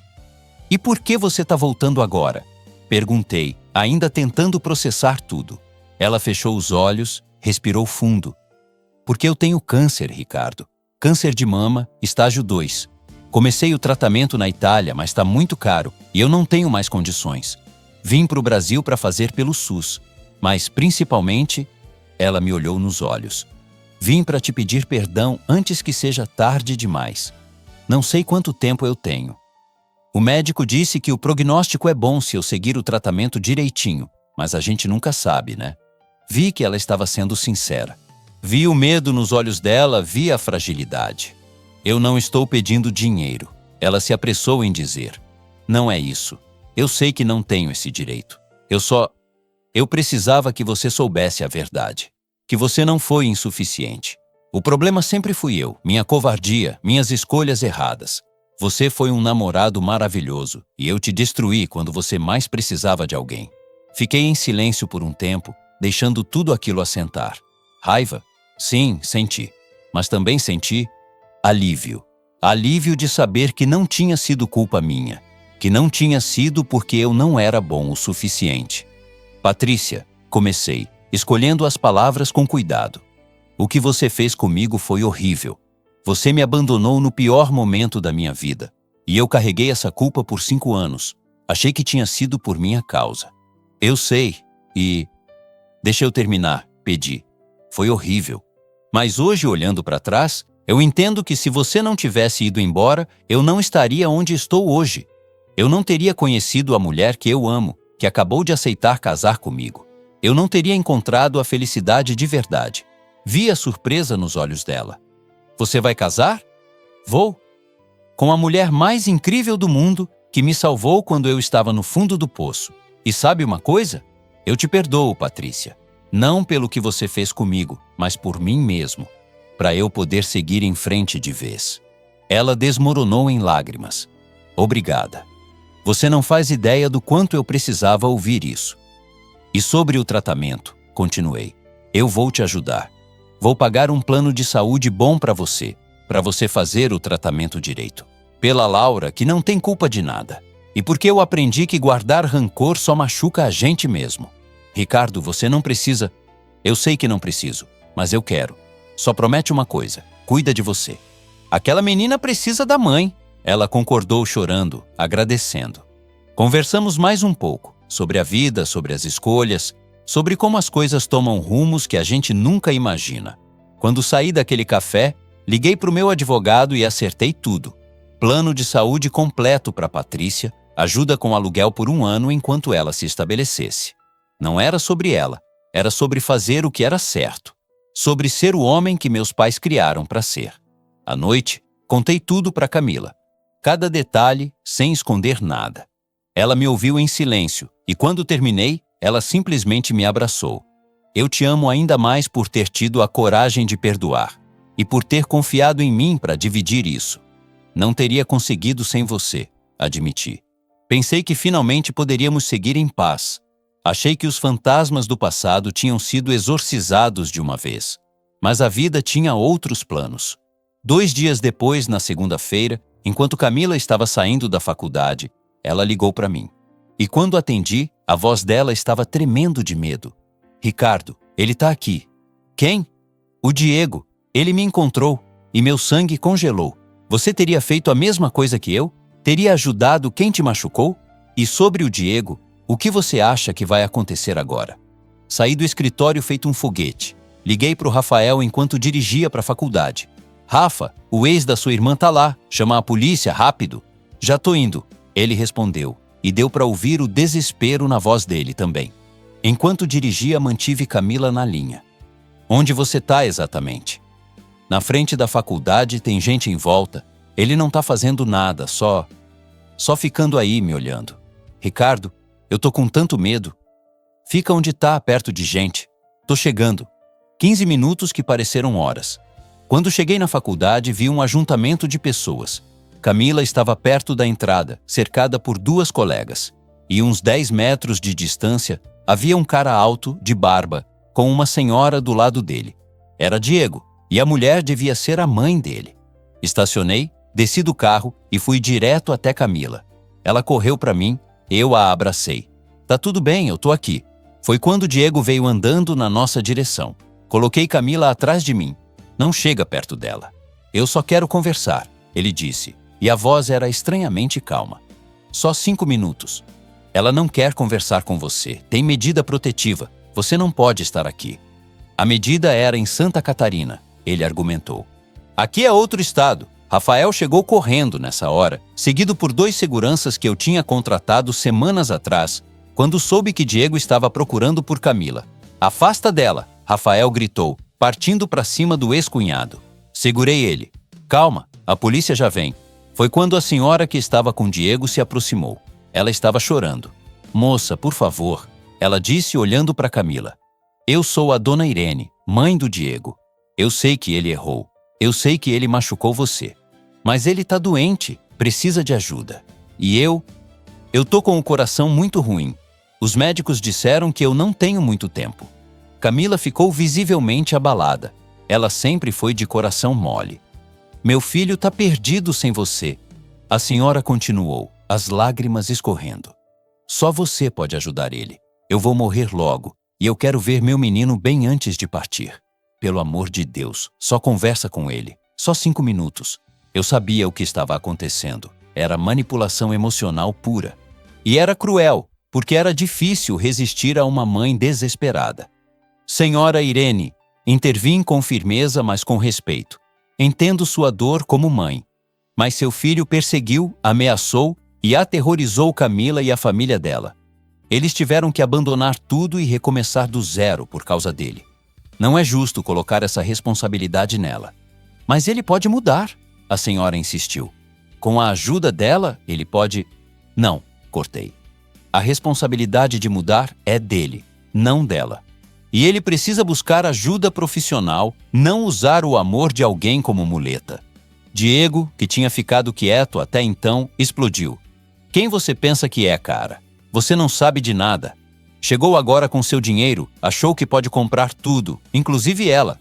E por que você está voltando agora? Perguntei, ainda tentando processar tudo. Ela fechou os olhos, respirou fundo. Porque eu tenho câncer, Ricardo. Câncer de mama, estágio 2. Comecei o tratamento na Itália, mas está muito caro e eu não tenho mais condições. Vim para o Brasil para fazer pelo SUS, mas principalmente, ela me olhou nos olhos. Vim para te pedir perdão antes que seja tarde demais. Não sei quanto tempo eu tenho. O médico disse que o prognóstico é bom se eu seguir o tratamento direitinho, mas a gente nunca sabe, né? Vi que ela estava sendo sincera. Vi o medo nos olhos dela, vi a fragilidade. Eu não estou pedindo dinheiro. Ela se apressou em dizer. Não é isso. Eu sei que não tenho esse direito. Eu precisava que você soubesse a verdade. Que você não foi insuficiente. O problema sempre fui eu, minha covardia, minhas escolhas erradas. Você foi um namorado maravilhoso e eu te destruí quando você mais precisava de alguém. Fiquei em silêncio por um tempo, deixando tudo aquilo assentar. Raiva? Sim, senti. Mas também senti alívio. Alívio de saber que não tinha sido culpa minha. Que não tinha sido porque eu não era bom o suficiente. Patrícia, comecei, escolhendo as palavras com cuidado. O que você fez comigo foi horrível. Você me abandonou no pior momento da minha vida. E eu carreguei essa culpa por 5 anos. Achei que tinha sido por minha causa. Eu sei, e... Deixa eu terminar, pedi. Foi horrível. Mas hoje, olhando para trás, eu entendo que se você não tivesse ido embora, eu não estaria onde estou hoje. Eu não teria conhecido a mulher que eu amo, que acabou de aceitar casar comigo. Eu não teria encontrado a felicidade de verdade. Vi a surpresa nos olhos dela. Você vai casar? Vou. Com a mulher mais incrível do mundo, que me salvou quando eu estava no fundo do poço. E sabe uma coisa? Eu te perdoo, Patrícia. Não pelo que você fez comigo, mas por mim mesmo, para eu poder seguir em frente de vez. Ela desmoronou em lágrimas. Obrigada. Você não faz ideia do quanto eu precisava ouvir isso. E sobre o tratamento, continuei. Eu vou te ajudar. Vou pagar um plano de saúde bom para você fazer o tratamento direito. Pela Laura, que não tem culpa de nada. E porque eu aprendi que guardar rancor só machuca a gente mesmo. Ricardo, você não precisa... Eu sei que não preciso, mas eu quero. Só promete uma coisa, cuida de você. Aquela menina precisa da mãe. Ela concordou chorando, agradecendo. Conversamos mais um pouco, sobre a vida, sobre as escolhas, sobre como as coisas tomam rumos que a gente nunca imagina. Quando saí daquele café, liguei para o meu advogado e acertei tudo. Plano de saúde completo para Patrícia, ajuda com aluguel por 1 ano enquanto ela se estabelecesse. Não era sobre ela, era sobre fazer o que era certo. Sobre ser o homem que meus pais criaram para ser. À noite, contei tudo para Camila. Cada detalhe, sem esconder nada. Ela me ouviu em silêncio e quando terminei, ela simplesmente me abraçou. Eu te amo ainda mais por ter tido a coragem de perdoar e por ter confiado em mim para dividir isso. Não teria conseguido sem você, admiti. Pensei que finalmente poderíamos seguir em paz. Achei que os fantasmas do passado tinham sido exorcizados de uma vez. Mas a vida tinha outros planos. 2 dias depois, na segunda-feira, enquanto Camila estava saindo da faculdade, ela ligou para mim. E quando atendi, a voz dela estava tremendo de medo. Ricardo, ele está aqui. Quem? O Diego. Ele me encontrou e meu sangue congelou. Você teria feito a mesma coisa que eu? Teria ajudado quem te machucou? E sobre o Diego, o que você acha que vai acontecer agora? Saí do escritório feito um foguete. Liguei para o Rafael enquanto dirigia para a faculdade. Rafa, o ex da sua irmã tá lá. Chama a polícia, rápido. Já tô indo. Ele respondeu, e deu para ouvir o desespero na voz dele também. Enquanto dirigia, mantive Camila na linha. Onde você tá exatamente? Na frente da faculdade tem gente em volta. Ele não tá fazendo nada, só ficando aí me olhando. Ricardo, eu tô com tanto medo. Fica onde tá, perto de gente. Tô chegando. 15 minutos que pareceram horas. Quando cheguei na faculdade, vi um ajuntamento de pessoas. Camila estava perto da entrada, cercada por 2 colegas. E uns 10 metros de distância, havia um cara alto, de barba, com uma senhora do lado dele. Era Diego, e a mulher devia ser a mãe dele. Estacionei, desci do carro e fui direto até Camila. Ela correu para mim, eu a abracei. Tá tudo bem, eu tô aqui. Foi quando Diego veio andando na nossa direção. Coloquei Camila atrás de mim. Não chega perto dela. Eu só quero conversar, ele disse, e a voz era estranhamente calma. Só 5 minutos. Ela não quer conversar com você, tem medida protetiva. Você não pode estar aqui. A medida era em Santa Catarina, ele argumentou. Aqui é outro estado. Rafael chegou correndo nessa hora, seguido por 2 seguranças que eu tinha contratado semanas atrás, quando soube que Diego estava procurando por Camila. Afasta dela, Rafael gritou, partindo para cima do ex-cunhado. Segurei ele. Calma, a polícia já vem. Foi quando a senhora que estava com Diego se aproximou. Ela estava chorando. Moça, por favor, ela disse olhando para Camila. Eu sou a dona Irene, mãe do Diego. Eu sei que ele errou. Eu sei que ele machucou você. Mas ele tá doente, precisa de ajuda. E eu tô com o coração muito ruim. Os médicos disseram que eu não tenho muito tempo. Camila ficou visivelmente abalada. Ela sempre foi de coração mole. Meu filho tá perdido sem você. A senhora continuou, as lágrimas escorrendo. Só você pode ajudar ele. Eu vou morrer logo, e eu quero ver meu menino bem antes de partir. Pelo amor de Deus, só conversa com ele. Só 5 minutos. Eu sabia o que estava acontecendo. Era manipulação emocional pura. E era cruel, porque era difícil resistir a uma mãe desesperada. Senhora Irene, intervim com firmeza, mas com respeito. Entendo sua dor como mãe. Mas seu filho perseguiu, ameaçou e aterrorizou Camila e a família dela. Eles tiveram que abandonar tudo e recomeçar do zero por causa dele. Não é justo colocar essa responsabilidade nela. Mas ele pode mudar, a senhora insistiu. Com a ajuda dela, ele pode... Não, cortei. A responsabilidade de mudar é dele, não dela. E ele precisa buscar ajuda profissional, não usar o amor de alguém como muleta. Diego, que tinha ficado quieto até então, explodiu. Quem você pensa que é, cara? Você não sabe de nada. Chegou agora com seu dinheiro, achou que pode comprar tudo, inclusive ela.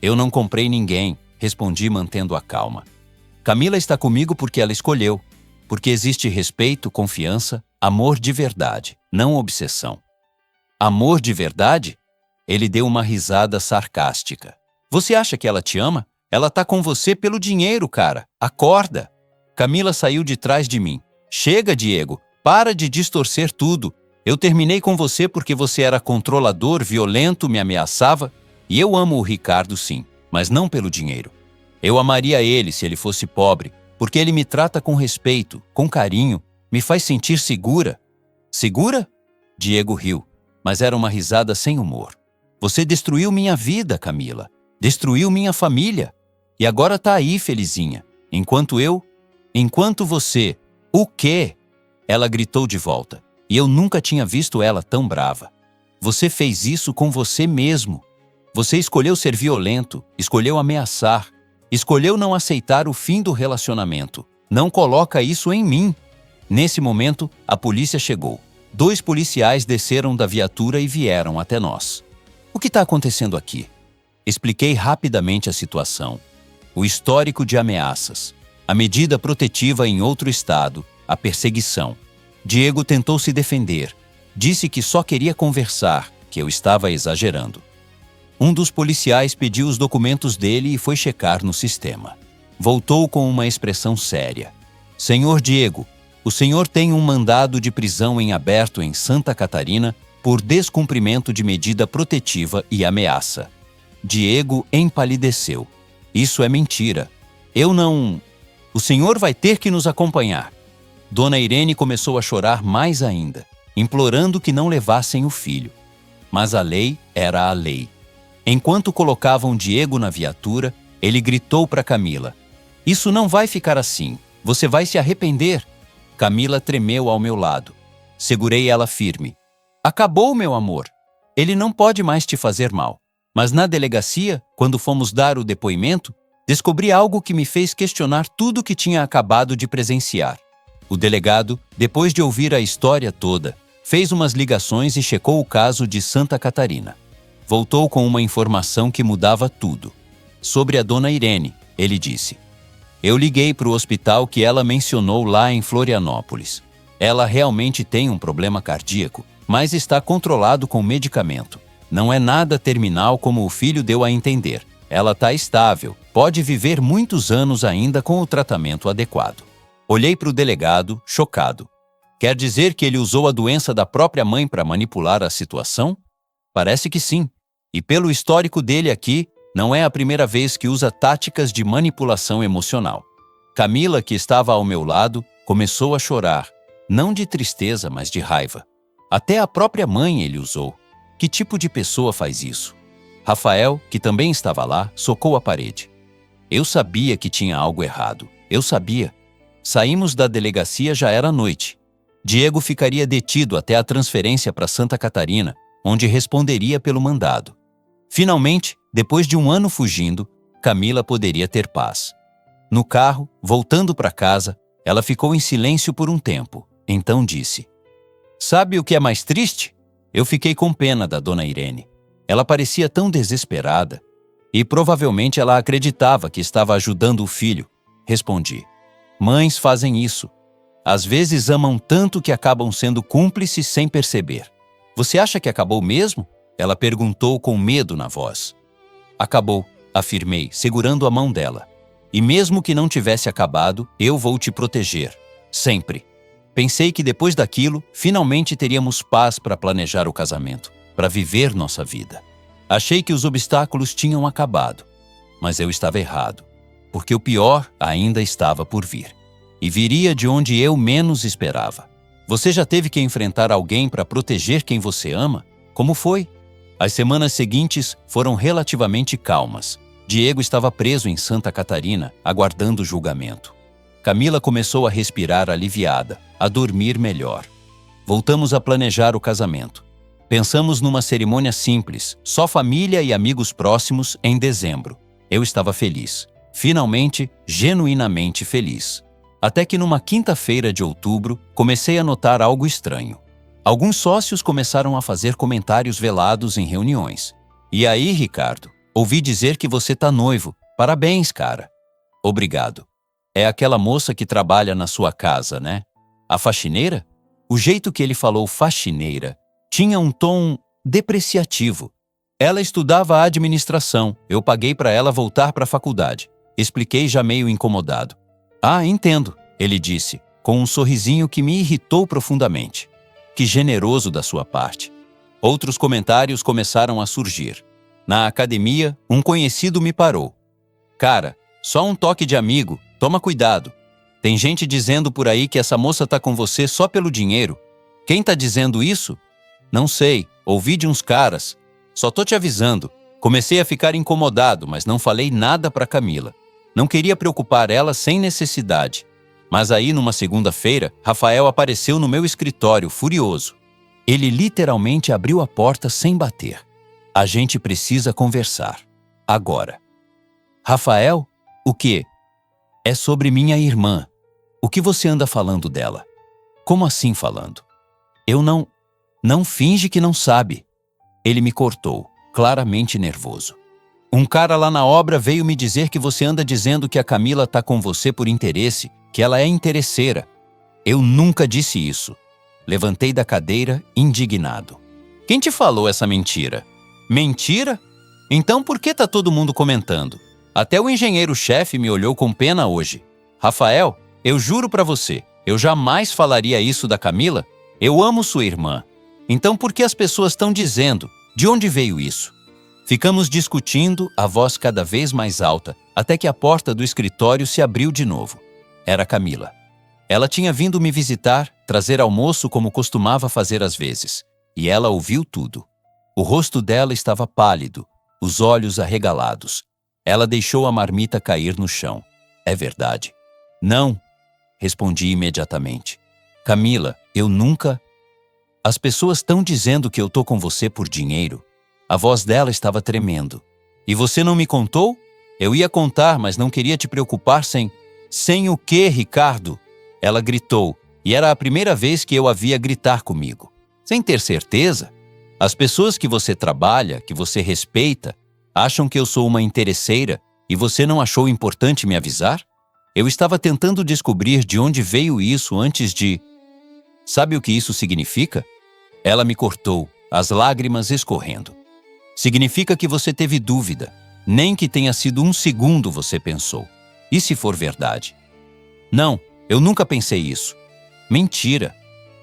Eu não comprei ninguém, respondi mantendo a calma. Camila está comigo porque ela escolheu. Porque existe respeito, confiança, amor de verdade, não obsessão. Amor de verdade? Ele deu uma risada sarcástica. Você acha que ela te ama? Ela tá com você pelo dinheiro, cara. Acorda. Camila saiu de trás de mim. Chega, Diego. Para de distorcer tudo. Eu terminei com você porque você era controlador, violento, me ameaçava. E eu amo o Ricardo, sim, mas não pelo dinheiro. Eu amaria ele se ele fosse pobre, porque ele me trata com respeito, com carinho, me faz sentir segura. Segura? Diego riu, mas era uma risada sem humor. Você destruiu minha vida, Camila. Destruiu minha família. E agora tá aí, felizinha. Enquanto você... O quê? Ela gritou de volta. E eu nunca tinha visto ela tão brava. Você fez isso com você mesmo. Você escolheu ser violento, escolheu ameaçar, escolheu não aceitar o fim do relacionamento. Não coloca isso em mim. Nesse momento, a polícia chegou. 2 policiais desceram da viatura e vieram até nós. O que está acontecendo aqui? Expliquei rapidamente a situação. O histórico de ameaças, a medida protetiva em outro estado, a perseguição. Diego tentou se defender. Disse que só queria conversar, que eu estava exagerando. Um dos policiais pediu os documentos dele e foi checar no sistema. Voltou com uma expressão séria. Senhor Diego, o senhor tem um mandado de prisão em aberto em Santa Catarina por descumprimento de medida protetiva e ameaça. Diego empalideceu. Isso é mentira. Eu não... O senhor vai ter que nos acompanhar. Dona Irene começou a chorar mais ainda, implorando que não levassem o filho. Mas a lei era a lei. Enquanto colocavam Diego na viatura, ele gritou para Camila: "Isso não vai ficar assim. Você vai se arrepender." Camila tremeu ao meu lado. Segurei ela firme. "Acabou, meu amor. Ele não pode mais te fazer mal." Mas na delegacia, quando fomos dar o depoimento, descobri algo que me fez questionar tudo que tinha acabado de presenciar. O delegado, depois de ouvir a história toda, fez umas ligações e checou o caso de Santa Catarina. Voltou com uma informação que mudava tudo. Sobre a dona Irene, ele disse: "Eu liguei para o hospital que ela mencionou lá em Florianópolis. Ela realmente tem um problema cardíaco, mas está controlado com medicamento. Não é nada terminal como o filho deu a entender. Ela está estável, pode viver muitos anos ainda com o tratamento adequado." Olhei para o delegado, chocado. Quer dizer que ele usou a doença da própria mãe para manipular a situação? Parece que sim. E pelo histórico dele aqui, não é a primeira vez que usa táticas de manipulação emocional. Camila, que estava ao meu lado, começou a chorar, não de tristeza, mas de raiva. Até a própria mãe ele usou. Que tipo de pessoa faz isso? Rafael, que também estava lá, socou a parede. Eu sabia que tinha algo errado. Eu sabia. Saímos da delegacia, já era noite. Diego ficaria detido até a transferência para Santa Catarina, onde responderia pelo mandado. Finalmente, depois de um ano fugindo, Camila poderia ter paz. No carro, voltando para casa, ela ficou em silêncio por um tempo. Então disse: "Sabe o que é mais triste? Eu fiquei com pena da dona Irene. Ela parecia tão desesperada. E provavelmente ela acreditava que estava ajudando o filho." Respondi: "Mães fazem isso. Às vezes amam tanto que acabam sendo cúmplices sem perceber." "Você acha que acabou mesmo?" Ela perguntou com medo na voz. "Acabou", afirmei, segurando a mão dela. "E mesmo que não tivesse acabado, eu vou te proteger. Sempre." Pensei que depois daquilo, finalmente teríamos paz para planejar o casamento, para viver nossa vida. Achei que os obstáculos tinham acabado. Mas eu estava errado, porque o pior ainda estava por vir. E viria de onde eu menos esperava. Você já teve que enfrentar alguém para proteger quem você ama? Como foi? As semanas seguintes foram relativamente calmas. Diego estava preso em Santa Catarina, aguardando o julgamento. Camila começou a respirar aliviada, a dormir melhor. Voltamos a planejar o casamento. Pensamos numa cerimônia simples, só família e amigos próximos, em dezembro. Eu estava feliz. Finalmente, genuinamente feliz. Até que numa quinta-feira de outubro, comecei a notar algo estranho. Alguns sócios começaram a fazer comentários velados em reuniões. "E aí, Ricardo, ouvi dizer que você tá noivo. Parabéns, cara." "Obrigado. É aquela moça que trabalha na sua casa, né? A faxineira?" O jeito que ele falou faxineira tinha um tom depreciativo. "Ela estudava administração. Eu paguei para ela voltar para a faculdade." Expliquei já meio incomodado. "Ah, entendo", ele disse, com um sorrisinho que me irritou profundamente. Que generoso da sua parte. Outros comentários começaram a surgir. Na academia, um conhecido me parou. "Cara, só um toque de amigo, toma cuidado. Tem gente dizendo por aí que essa moça tá com você só pelo dinheiro. Quem tá dizendo isso?" "Não sei, ouvi de uns caras. Só tô te avisando." Comecei a ficar incomodado, mas não falei nada para Camila. Não queria preocupar ela sem necessidade. Mas aí, numa segunda-feira, Rafael apareceu no meu escritório, furioso. Ele literalmente abriu a porta sem bater. "A gente precisa conversar. Agora." "Rafael? O quê?" "É sobre minha irmã. O que você anda falando dela?" "Como assim falando?" "Eu não... Não finge que não sabe." Ele me cortou, claramente nervoso. "Um cara lá na obra veio me dizer que você anda dizendo que a Camila tá com você por interesse, que ela é interesseira." "Eu nunca disse isso." Levantei da cadeira, indignado. "Quem te falou essa mentira?" "Mentira? Então por que tá todo mundo comentando? Até o engenheiro-chefe me olhou com pena hoje." "Rafael, Eu juro pra você, eu jamais falaria isso da Camila. Eu amo sua irmã. Então por que as pessoas estão dizendo? De onde veio isso? Ficamos discutindo, a voz cada vez mais alta, até que a porta do escritório se abriu de novo. Era Camila. Ela tinha vindo me visitar, trazer almoço como costumava fazer às vezes. E ela ouviu tudo. O rosto dela estava pálido, os olhos arregalados. Ela deixou a marmita cair no chão. É verdade. Não, respondi imediatamente. Camila, eu nunca... As pessoas estão dizendo que eu tô com você por dinheiro. A voz dela estava tremendo. E você não me contou? Eu ia contar, mas não queria te preocupar sem... Sem o quê, Ricardo? Ela gritou, e era a primeira vez que eu a via gritar comigo. Sem ter certeza? As pessoas que você trabalha, que você respeita, acham que eu sou uma interesseira e você não achou importante me avisar? Eu estava tentando descobrir de onde veio isso antes de... Sabe o que isso significa? Ela me cortou, as lágrimas escorrendo. Significa que você teve dúvida, nem que tenha sido um segundo você pensou. E se for verdade? Não, eu nunca pensei isso. Mentira.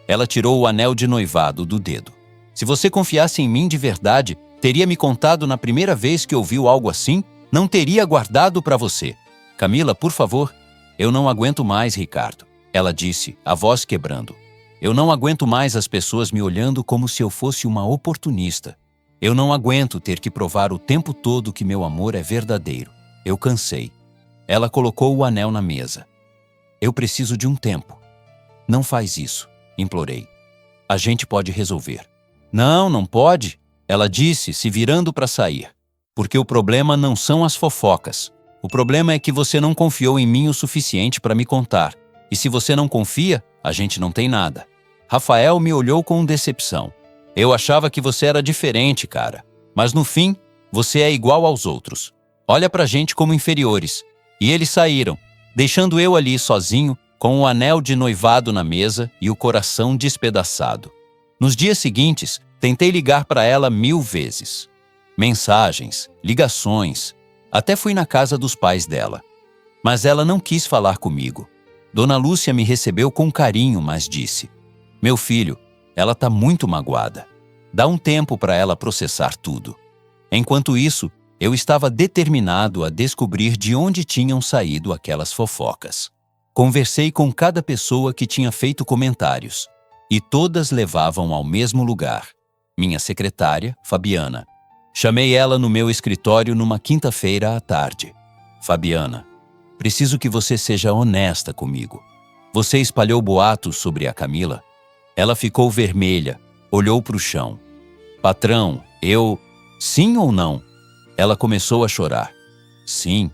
Ela tirou o anel de noivado do dedo. Se você confiasse em mim de verdade, teria me contado na primeira vez que ouviu algo assim? Não teria guardado para você. Camila, por favor. Eu não aguento mais, Ricardo. Ela disse, a voz quebrando. Eu não aguento mais as pessoas me olhando como se eu fosse uma oportunista. Eu não aguento ter que provar o tempo todo que meu amor é verdadeiro. Eu cansei. Ela colocou o anel na mesa. Eu preciso de um tempo. Não faz isso, implorei. A gente pode resolver. Não, não pode, ela disse, se virando para sair. Porque o problema não são as fofocas. O problema é que você não confiou em mim o suficiente para me contar. E se você não confia, a gente não tem nada. Rafael me olhou com decepção. Eu achava que você era diferente, cara. Mas no fim, você é igual aos outros. Olha pra gente como inferiores. E eles saíram, deixando eu ali sozinho, com o anel de noivado na mesa e o coração despedaçado. Nos dias seguintes, tentei ligar para ela 1000 vezes. Mensagens, ligações, até fui na casa dos pais dela. Mas ela não quis falar comigo. Dona Lúcia me recebeu com carinho, mas disse: meu filho, ela tá muito magoada. Dá um tempo para ela processar tudo. Enquanto isso, eu estava determinado a descobrir de onde tinham saído aquelas fofocas. Conversei com cada pessoa que tinha feito comentários, e todas levavam ao mesmo lugar. Minha secretária, Fabiana. Chamei ela no meu escritório numa quinta-feira à tarde. Fabiana, preciso que você seja honesta comigo. Você espalhou boatos sobre a Camila? Ela ficou vermelha, olhou para o chão. Patrão, eu... Sim ou não? Ela começou a chorar. Sim,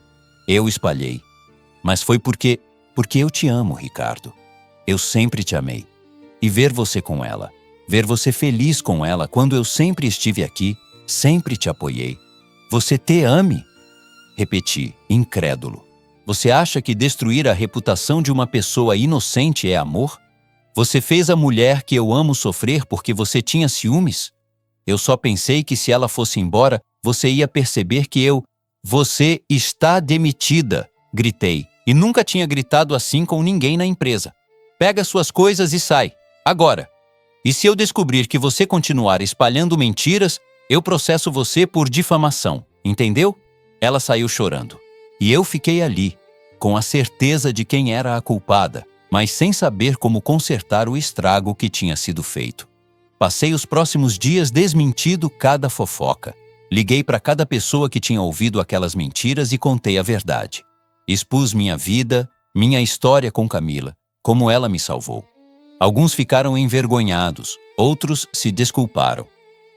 eu espalhei. Mas foi porque eu te amo, Ricardo. Eu sempre te amei. E ver você com ela, ver você feliz com ela quando eu sempre estive aqui, sempre te apoiei. Você te ame? Repeti, incrédulo. Você acha que destruir a reputação de uma pessoa inocente é amor? Você fez a mulher que eu amo sofrer porque você tinha ciúmes? Eu só pensei que se ela fosse embora, você ia perceber que eu... Você está demitida, gritei. E nunca tinha gritado assim com ninguém na empresa. Pega suas coisas e sai. Agora. E se eu descobrir que você continuar espalhando mentiras, eu processo você por difamação. Entendeu? Ela saiu chorando. E eu fiquei ali, com a certeza de quem era a culpada, mas sem saber como consertar o estrago que tinha sido feito. Passei os próximos dias desmentindo cada fofoca. Liguei para cada pessoa que tinha ouvido aquelas mentiras e contei a verdade. Expus minha vida, minha história com Camila, como ela me salvou. Alguns ficaram envergonhados, outros se desculparam.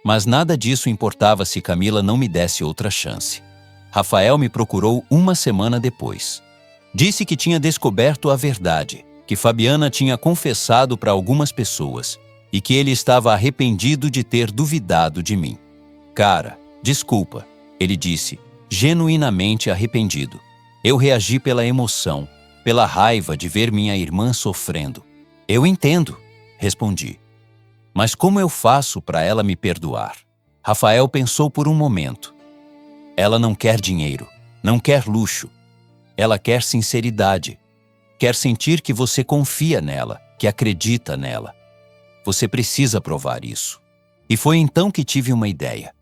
Mas nada disso importava se Camila não me desse outra chance. Rafael me procurou uma semana depois. Disse que tinha descoberto a verdade, que Fabiana tinha confessado para algumas pessoas e que ele estava arrependido de ter duvidado de mim. Cara, desculpa, ele disse, genuinamente arrependido. Eu reagi pela emoção, pela raiva de ver minha irmã sofrendo. Eu entendo, respondi. Mas como eu faço para ela me perdoar? Rafael pensou por um momento. Ela não quer dinheiro, não quer luxo. Ela quer sinceridade. quer sentir que você confia nela, que acredita nela. Você precisa provar isso. E foi então que tive uma ideia.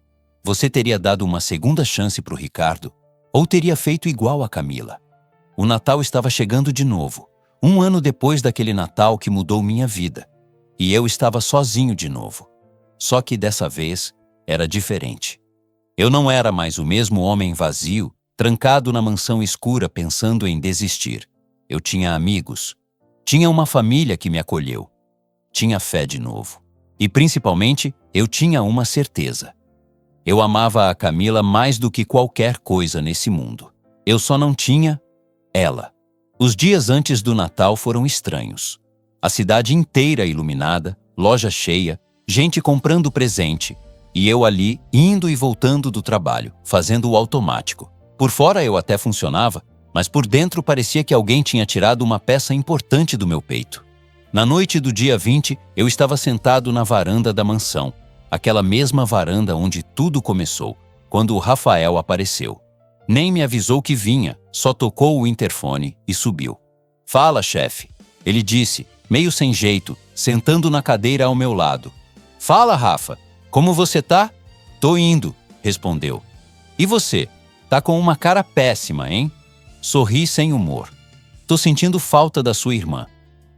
Você teria dado uma segunda chance para o Ricardo? Ou teria feito igual a Camila? O Natal estava chegando de novo, 1 ano depois daquele Natal que mudou minha vida. E eu estava sozinho de novo. Só que dessa vez era diferente. Eu não era mais o mesmo homem vazio, trancado na mansão escura pensando em desistir. Eu tinha amigos. Tinha uma família que me acolheu. Tinha fé de novo. E principalmente, eu tinha uma certeza. Eu amava a Camila mais do que qualquer coisa nesse mundo. Eu só não tinha ela. Os dias antes do Natal foram estranhos. A cidade inteira iluminada, loja cheia, gente comprando presente, e eu ali indo e voltando do trabalho, fazendo o automático. Por fora eu até funcionava, mas por dentro parecia que alguém tinha tirado uma peça importante do meu peito. Na noite do dia 20, eu estava sentado na varanda da mansão, aquela mesma varanda onde tudo começou, quando o Rafael apareceu. Nem me avisou que vinha, só tocou o interfone e subiu. "Fala, chefe", ele disse, meio sem jeito, sentando na cadeira ao meu lado. "Fala, Rafa, como você tá?" "Tô indo", respondeu. "E você? Tá com uma cara péssima, hein?" Sorri sem humor. "Tô sentindo falta da sua irmã."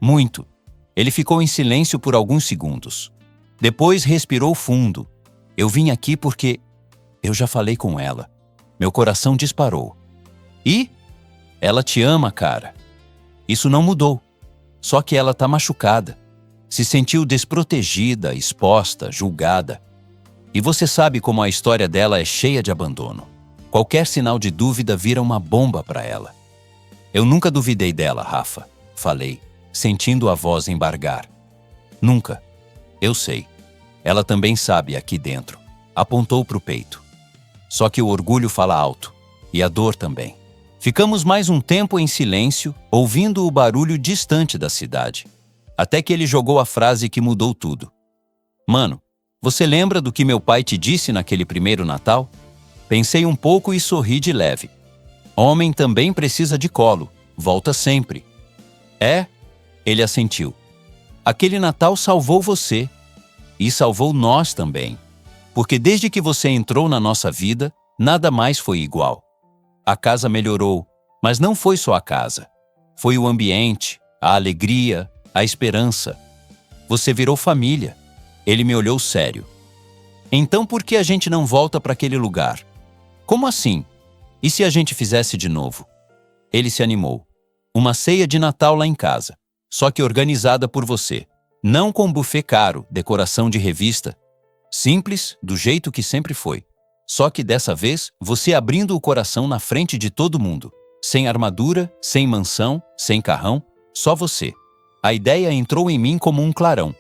"Muito." Ele ficou em silêncio por alguns segundos. Depois respirou fundo. "Eu vim aqui porque eu já falei com ela." Meu coração disparou. "E? Ela te ama, cara." "Isso não mudou. Só que ela tá machucada. Se sentiu desprotegida, exposta, julgada. E você sabe como a história dela é cheia de abandono. Qualquer sinal de dúvida vira uma bomba para ela." "Eu nunca duvidei dela, Rafa", falei, sentindo a voz embargar. "Nunca. Eu sei. Ela também sabe aqui dentro." Apontou para o peito. "Só que o orgulho fala alto. E a dor também." Ficamos mais um tempo em silêncio, ouvindo o barulho distante da cidade. Até que ele jogou a frase que mudou tudo. "Mano, você lembra do que meu pai te disse naquele primeiro Natal?" Pensei um pouco e sorri de leve. "Homem também precisa de colo. Volta sempre." "É?" Ele assentiu. "Aquele Natal salvou você. E salvou nós também. Porque desde que você entrou na nossa vida, nada mais foi igual. A casa melhorou, mas não foi só a casa. Foi o ambiente, a alegria, a esperança. Você virou família." Ele me olhou sério. "Então por que a gente não volta para aquele lugar?" "Como assim? E se a gente fizesse de novo?" Ele se animou. "Uma ceia de Natal lá em casa, só que organizada por você. Não com buffet caro, decoração de revista. Simples, do jeito que sempre foi. Só que dessa vez, você abrindo o coração na frente de todo mundo. Sem armadura, sem mansão, sem carrão, só você." A ideia entrou em mim como um clarão.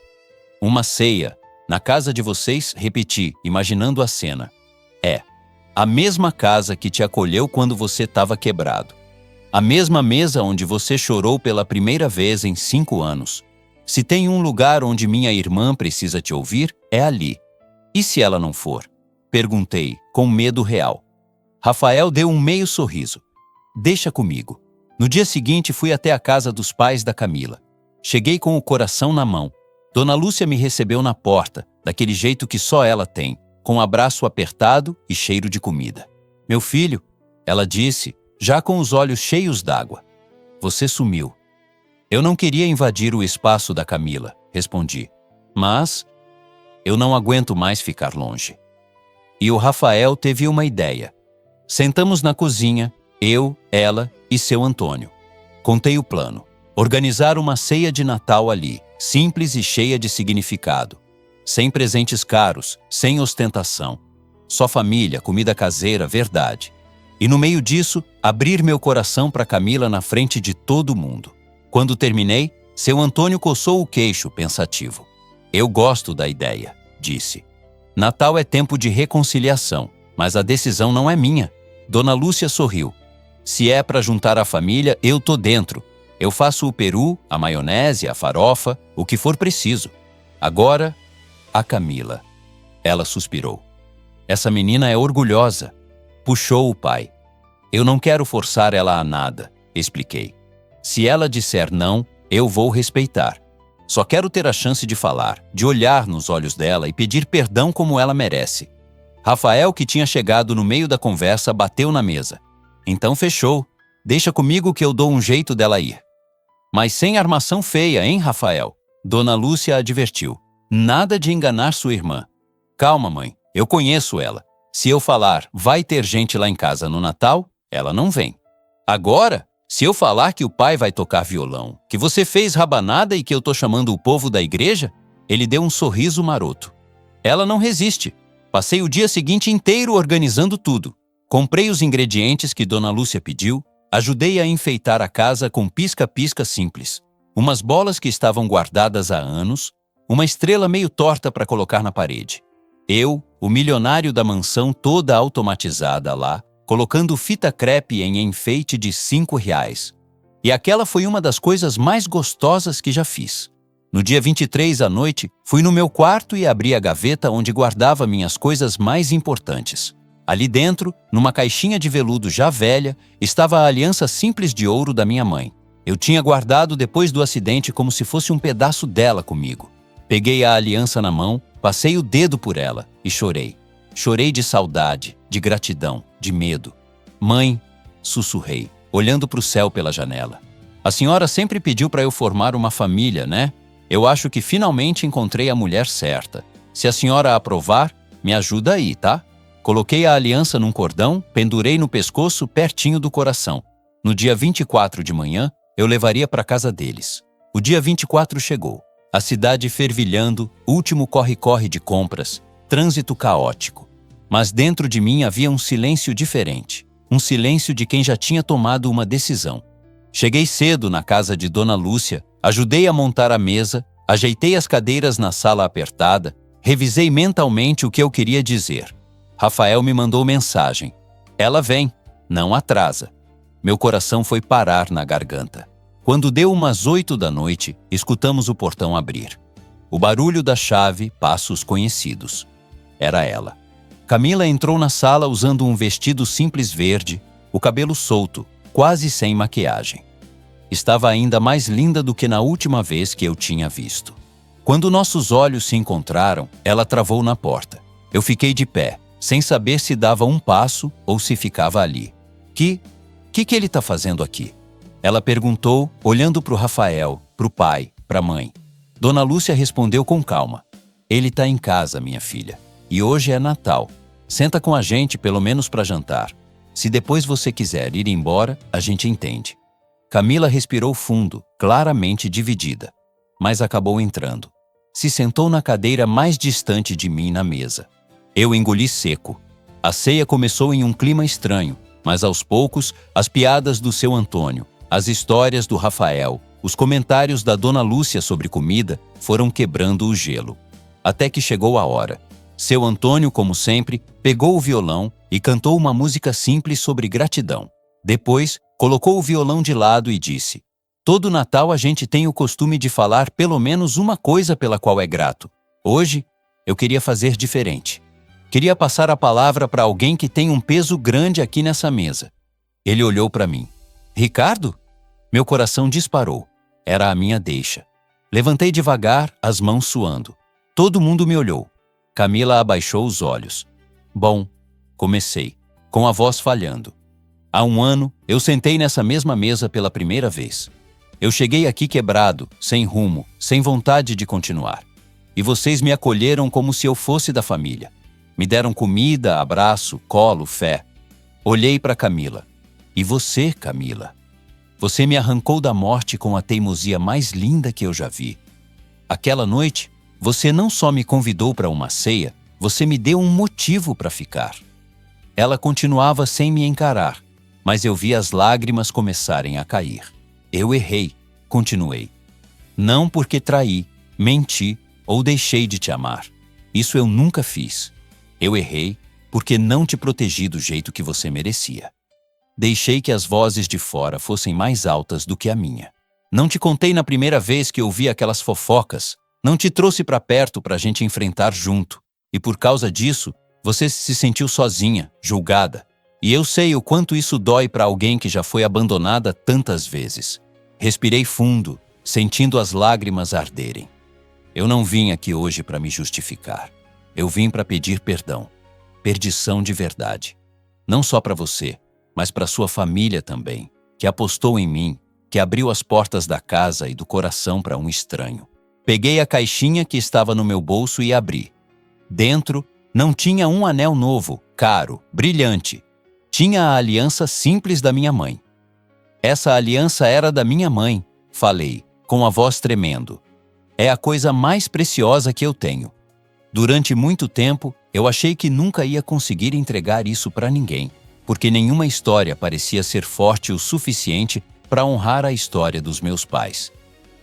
"Uma ceia. Na casa de vocês", repeti, imaginando a cena. "É. A mesma casa que te acolheu quando você estava quebrado. A mesma mesa onde você chorou pela primeira vez em 5 anos. Se tem um lugar onde minha irmã precisa te ouvir, é ali. E se ela não for?" Perguntei, com medo real. Rafael deu um meio sorriso. "Deixa comigo." No dia seguinte, fui até a casa dos pais da Camila. Cheguei com o coração na mão. Dona Lúcia me recebeu na porta, daquele jeito que só ela tem, com um abraço apertado e cheiro de comida. "Meu filho", ela disse, já com os olhos cheios d'água. "Você sumiu." "Eu não queria invadir o espaço da Camila", respondi. "Mas eu não aguento mais ficar longe." E o Rafael teve uma ideia. Sentamos na cozinha, eu, ela e seu Antônio. Contei o plano. Organizar uma ceia de Natal ali, simples e cheia de significado. Sem presentes caros, sem ostentação. Só família, comida caseira, verdade. E no meio disso, abrir meu coração para Camila na frente de todo mundo. Quando terminei, seu Antônio coçou o queixo, pensativo. "Eu gosto da ideia", disse. "Natal é tempo de reconciliação, mas a decisão não é minha." Dona Lúcia sorriu. "Se é para juntar a família, eu tô dentro. Eu faço o peru, a maionese, a farofa, o que for preciso. Agora, a Camila." Ela suspirou. "Essa menina é orgulhosa." Puxou o pai. "Eu não quero forçar ela a nada", expliquei. Se ela disser não, eu vou respeitar. Só quero ter a chance de falar, de olhar nos olhos dela e pedir perdão como ela merece. Rafael, que tinha chegado no meio da conversa, bateu na mesa. Então fechou. Deixa comigo que eu dou um jeito dela ir. Mas sem armação feia, hein, Rafael? Dona Lúcia advertiu. Nada de enganar sua irmã. Calma, mãe. Eu conheço ela. Se eu falar, vai ter gente lá em casa no Natal, ela não vem. Agora, se eu falar que o pai vai tocar violão, que você fez rabanada e que eu tô chamando o povo da igreja, ele deu um sorriso maroto. Ela não resiste. Passei o dia seguinte inteiro organizando tudo. Comprei os ingredientes que Dona Lúcia pediu, ajudei a enfeitar a casa com pisca-pisca simples, umas bolas que estavam guardadas há anos, uma estrela meio torta para colocar na parede. Eu, o milionário da mansão toda automatizada lá, colocando fita crepe em enfeite de R$5. E aquela foi uma das coisas mais gostosas que já fiz. No dia 23 à noite, fui no meu quarto e abri a gaveta onde guardava minhas coisas mais importantes. Ali dentro, numa caixinha de veludo já velha, estava a aliança simples de ouro da minha mãe. Eu tinha guardado depois do acidente como se fosse um pedaço dela comigo. Peguei a aliança na mão, passei o dedo por ela e chorei. Chorei de saudade, de gratidão, de medo. Mãe, sussurrei, olhando para o céu pela janela. A senhora sempre pediu para eu formar uma família, né? Eu acho que finalmente encontrei a mulher certa. Se a senhora aprovar, me ajuda aí, tá? Coloquei a aliança num cordão, pendurei no pescoço pertinho do coração. No dia 24 de manhã, eu levaria para casa deles. O dia 24 chegou. A cidade fervilhando, último corre-corre de compras, trânsito caótico. Mas dentro de mim havia um silêncio diferente. Um silêncio de quem já tinha tomado uma decisão. Cheguei cedo na casa de Dona Lúcia, ajudei a montar a mesa, ajeitei as cadeiras na sala apertada, revisei mentalmente o que eu queria dizer. Rafael me mandou mensagem. Ela vem, não atrasa. Meu coração foi parar na garganta. Quando deu umas 8 da noite, escutamos o portão abrir. O barulho da chave, passos conhecidos. Era ela. Camila entrou na sala usando um vestido simples verde, o cabelo solto, quase sem maquiagem. Estava ainda mais linda do que na última vez que eu tinha visto. Quando nossos olhos se encontraram, ela travou na porta. Eu fiquei de pé, sem saber se dava um passo ou se ficava ali. Que ele está fazendo aqui? Ela perguntou, olhando para o Rafael, para o pai, para a mãe. Dona Lúcia respondeu com calma. Ele está em casa, minha filha. E hoje é Natal. Senta com a gente, pelo menos para jantar. Se depois você quiser ir embora, a gente entende. Camila respirou fundo, claramente dividida. Mas acabou entrando. Se sentou na cadeira mais distante de mim na mesa. Eu engoli seco. A ceia começou em um clima estranho, mas aos poucos, as piadas do seu Antônio, as histórias do Rafael, os comentários da Dona Lúcia sobre comida foram quebrando o gelo. Até que chegou a hora. Seu Antônio, como sempre, pegou o violão e cantou uma música simples sobre gratidão. Depois, colocou o violão de lado e disse: todo Natal a gente tem o costume de falar pelo menos uma coisa pela qual é grato. Hoje, eu queria fazer diferente. Queria passar a palavra para alguém que tem um peso grande aqui nessa mesa. Ele olhou para mim. Ricardo? Meu coração disparou. Era a minha deixa. Levantei devagar, as mãos suando. Todo mundo me olhou. Camila abaixou os olhos. Bom, comecei, com a voz falhando. Há um ano, eu sentei nessa mesma mesa pela primeira vez. Eu cheguei aqui quebrado, sem rumo, sem vontade de continuar. E vocês me acolheram como se eu fosse da família. Me deram comida, abraço, colo, fé. Olhei para Camila. E você, Camila? Você me arrancou da morte com a teimosia mais linda que eu já vi. Aquela noite, você não só me convidou para uma ceia, você me deu um motivo para ficar. Ela continuava sem me encarar, mas eu vi as lágrimas começarem a cair. Eu errei, continuei. Não porque traí, menti ou deixei de te amar. Isso eu nunca fiz. Eu errei porque não te protegi do jeito que você merecia. Deixei que as vozes de fora fossem mais altas do que a minha. Não te contei na primeira vez que ouvi aquelas fofocas. Não te trouxe para perto para a gente enfrentar junto. E por causa disso, você se sentiu sozinha, julgada. E eu sei o quanto isso dói para alguém que já foi abandonada tantas vezes. Respirei fundo, sentindo as lágrimas arderem. Eu não vim aqui hoje para me justificar. Eu vim para pedir perdão. Perdição de verdade. Não só para você, mas para sua família também, que apostou em mim, que abriu as portas da casa e do coração para um estranho. Peguei a caixinha que estava no meu bolso e abri. Dentro, não tinha um anel novo, caro, brilhante. Tinha a aliança simples da minha mãe. Essa aliança era da minha mãe, falei, com a voz tremendo. É a coisa mais preciosa que eu tenho. Durante muito tempo, eu achei que nunca ia conseguir entregar isso para ninguém, porque nenhuma história parecia ser forte o suficiente para honrar a história dos meus pais.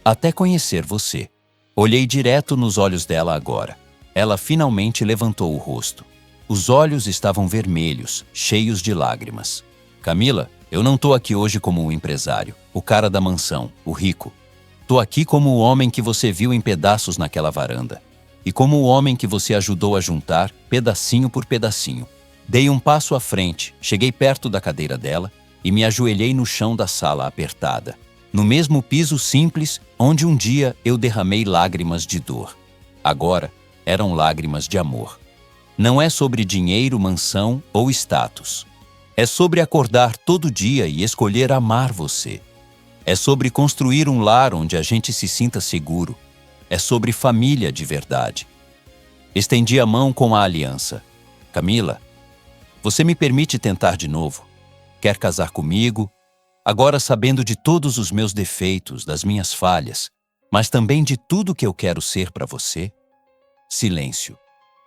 Até conhecer você. Olhei direto nos olhos dela agora. Ela finalmente levantou o rosto. Os olhos estavam vermelhos, cheios de lágrimas. Camila, eu não tô aqui hoje como um empresário, o cara da mansão, o rico. Tô aqui como o homem que você viu em pedaços naquela varanda. E como o homem que você ajudou a juntar, pedacinho por pedacinho. Dei um passo à frente, cheguei perto da cadeira dela e me ajoelhei no chão da sala apertada, no mesmo piso simples onde um dia eu derramei lágrimas de dor. Agora, eram lágrimas de amor. Não é sobre dinheiro, mansão ou status. É sobre acordar todo dia e escolher amar você. É sobre construir um lar onde a gente se sinta seguro. É sobre família de verdade. Estendi a mão com a aliança. Camila, você me permite tentar de novo? Quer casar comigo? Agora sabendo de todos os meus defeitos, das minhas falhas, mas também de tudo que eu quero ser para você? Silêncio.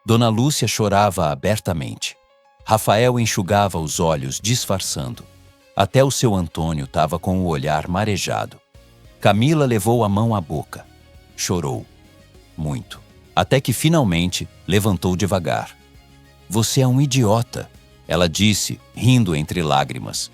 Dona Lúcia chorava abertamente. Rafael enxugava os olhos, disfarçando. Até o seu Antônio estava com o olhar marejado. Camila levou a mão à boca. Chorou. Muito. Até que finalmente levantou devagar. Você é um idiota, ela disse, rindo entre lágrimas.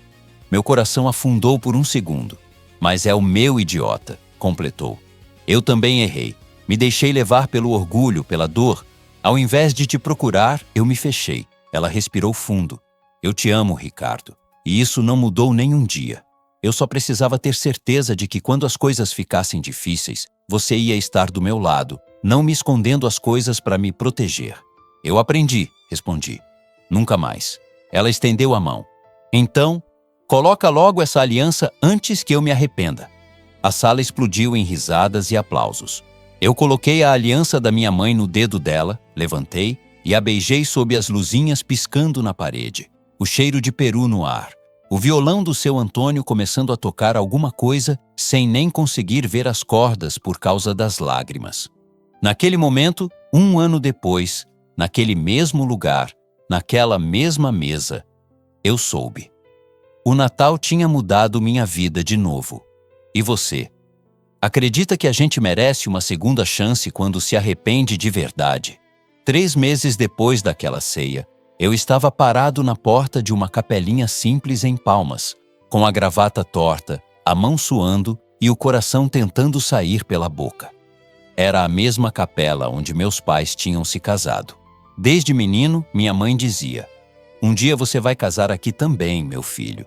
Meu coração afundou por um segundo. Mas é o meu idiota, completou. Eu também errei. Me deixei levar pelo orgulho, pela dor. Ao invés de te procurar, eu me fechei. Ela respirou fundo. Eu te amo, Ricardo. E isso não mudou nem um dia. Eu só precisava ter certeza de que quando as coisas ficassem difíceis, você ia estar do meu lado, não me escondendo as coisas para me proteger. Eu aprendi, respondi. Nunca mais. Ela estendeu a mão. Então, coloca logo essa aliança antes que eu me arrependa. A sala explodiu em risadas e aplausos. Eu coloquei a aliança da minha mãe no dedo dela, levantei e a beijei sob as luzinhas piscando na parede. O cheiro de peru no ar. O violão do seu Antônio começando a tocar alguma coisa sem nem conseguir ver as cordas por causa das lágrimas. Naquele momento, um ano depois, naquele mesmo lugar, naquela mesma mesa, eu soube. O Natal tinha mudado minha vida de novo. E você? Acredita que a gente merece uma segunda chance quando se arrepende de verdade? 3 meses depois daquela ceia, eu estava parado na porta de uma capelinha simples em Palmas, com a gravata torta, a mão suando e o coração tentando sair pela boca. Era a mesma capela onde meus pais tinham se casado. Desde menino, minha mãe dizia: um dia você vai casar aqui também, meu filho.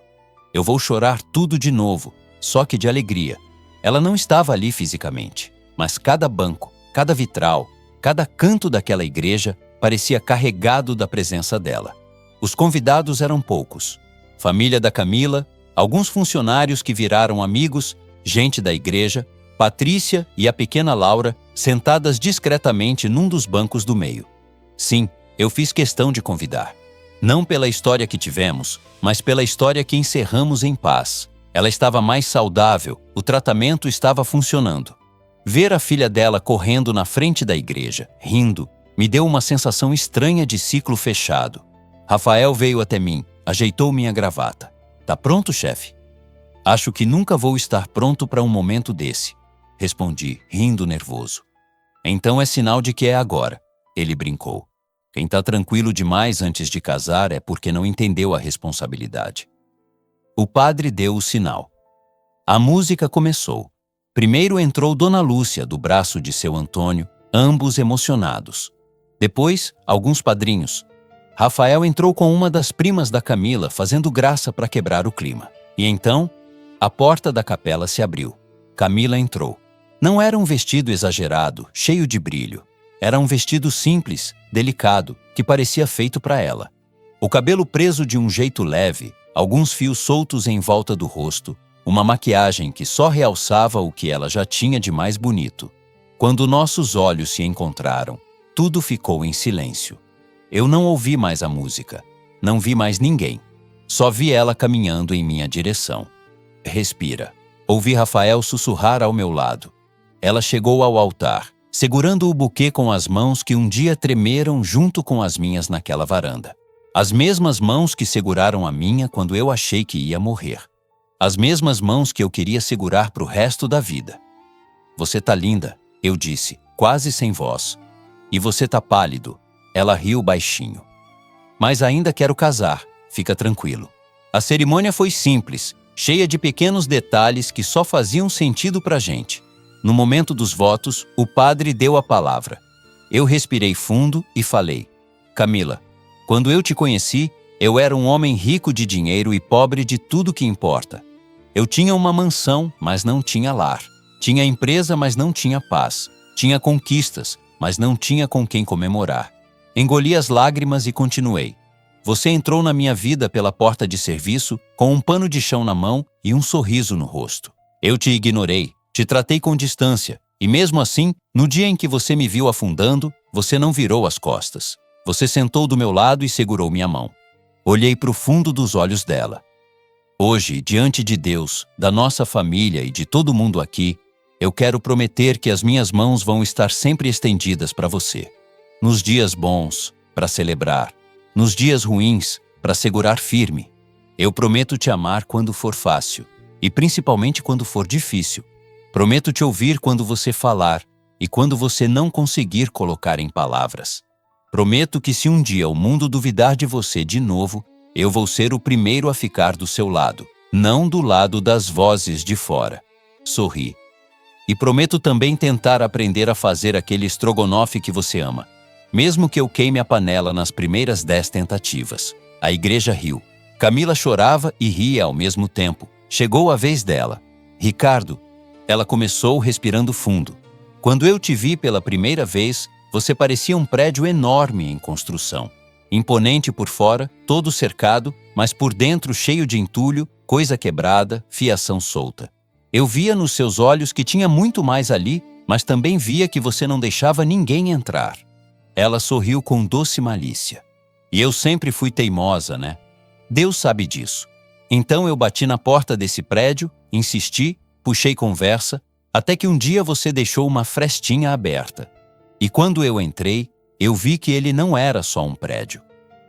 Eu vou chorar tudo de novo, só que de alegria. Ela não estava ali fisicamente, mas cada banco, cada vitral, cada canto daquela igreja parecia carregado da presença dela. Os convidados eram poucos. Família da Camila, alguns funcionários que viraram amigos, gente da igreja, Patrícia e a pequena Laura sentadas discretamente num dos bancos do meio. Sim, eu fiz questão de convidar. Não pela história que tivemos, mas pela história que encerramos em paz. Ela estava mais saudável, o tratamento estava funcionando. Ver a filha dela correndo na frente da igreja, rindo, me deu uma sensação estranha de ciclo fechado. Rafael veio até mim, ajeitou minha gravata. Tá pronto, chefe? Acho que nunca vou estar pronto para um momento desse, respondi, rindo nervoso. Então é sinal de que é agora, ele brincou. Quem tá tranquilo demais antes de casar é porque não entendeu a responsabilidade. O padre deu o sinal. A música começou. Primeiro entrou Dona Lúcia, do braço de seu Antônio, ambos emocionados. Depois, alguns padrinhos. Rafael entrou com uma das primas da Camila, fazendo graça para quebrar o clima. E então, a porta da capela se abriu. Camila entrou. Não era um vestido exagerado, cheio de brilho. Era um vestido simples, delicado, que parecia feito para ela. O cabelo preso de um jeito leve, alguns fios soltos em volta do rosto, uma maquiagem que só realçava o que ela já tinha de mais bonito. Quando nossos olhos se encontraram, tudo ficou em silêncio. Eu não ouvi mais a música, não vi mais ninguém. Só vi ela caminhando em minha direção. Respira. Ouvi Rafael sussurrar ao meu lado. Ela chegou ao altar, segurando o buquê com as mãos que um dia tremeram junto com as minhas naquela varanda. As mesmas mãos que seguraram a minha quando eu achei que ia morrer. As mesmas mãos que eu queria segurar para o resto da vida. Você tá linda, eu disse, quase sem voz. E você tá pálido. Ela riu baixinho. Mas ainda quero casar, fica tranquilo. A cerimônia foi simples, cheia de pequenos detalhes que só faziam sentido pra gente. No momento dos votos, o padre deu a palavra. Eu respirei fundo e falei: Camila, quando eu te conheci, eu era um homem rico de dinheiro e pobre de tudo que importa. Eu tinha uma mansão, mas não tinha lar. Tinha empresa, mas não tinha paz. Tinha conquistas, mas não tinha com quem comemorar. Engoli as lágrimas e continuei. Você entrou na minha vida pela porta de serviço, com um pano de chão na mão e um sorriso no rosto. Eu te ignorei, te tratei com distância, e mesmo assim, no dia em que você me viu afundando, você não virou as costas. Você sentou do meu lado e segurou minha mão. Olhei para o fundo dos olhos dela. Hoje, diante de Deus, da nossa família e de todo mundo aqui, eu quero prometer que as minhas mãos vão estar sempre estendidas para você. Nos dias bons, para celebrar. Nos dias ruins, para segurar firme. Eu prometo te amar quando for fácil, e principalmente quando for difícil. Prometo te ouvir quando você falar e quando você não conseguir colocar em palavras. Prometo que se um dia o mundo duvidar de você de novo, eu vou ser o primeiro a ficar do seu lado, não do lado das vozes de fora. Sorri. E prometo também tentar aprender a fazer aquele estrogonofe que você ama, mesmo que eu queime a panela nas primeiras 10 tentativas. A igreja riu. Camila chorava e ria ao mesmo tempo. Chegou a vez dela. Ricardo, ela começou respirando fundo. Quando eu te vi pela primeira vez, você parecia um prédio enorme em construção. Imponente por fora, todo cercado, mas por dentro cheio de entulho, coisa quebrada, fiação solta. Eu via nos seus olhos que tinha muito mais ali, mas também via que você não deixava ninguém entrar. Ela sorriu com doce malícia. E eu sempre fui teimosa, né? Deus sabe disso. Então eu bati na porta desse prédio, insisti, puxei conversa, até que um dia você deixou uma frestinha aberta. E quando eu entrei, eu vi que ele não era só um prédio.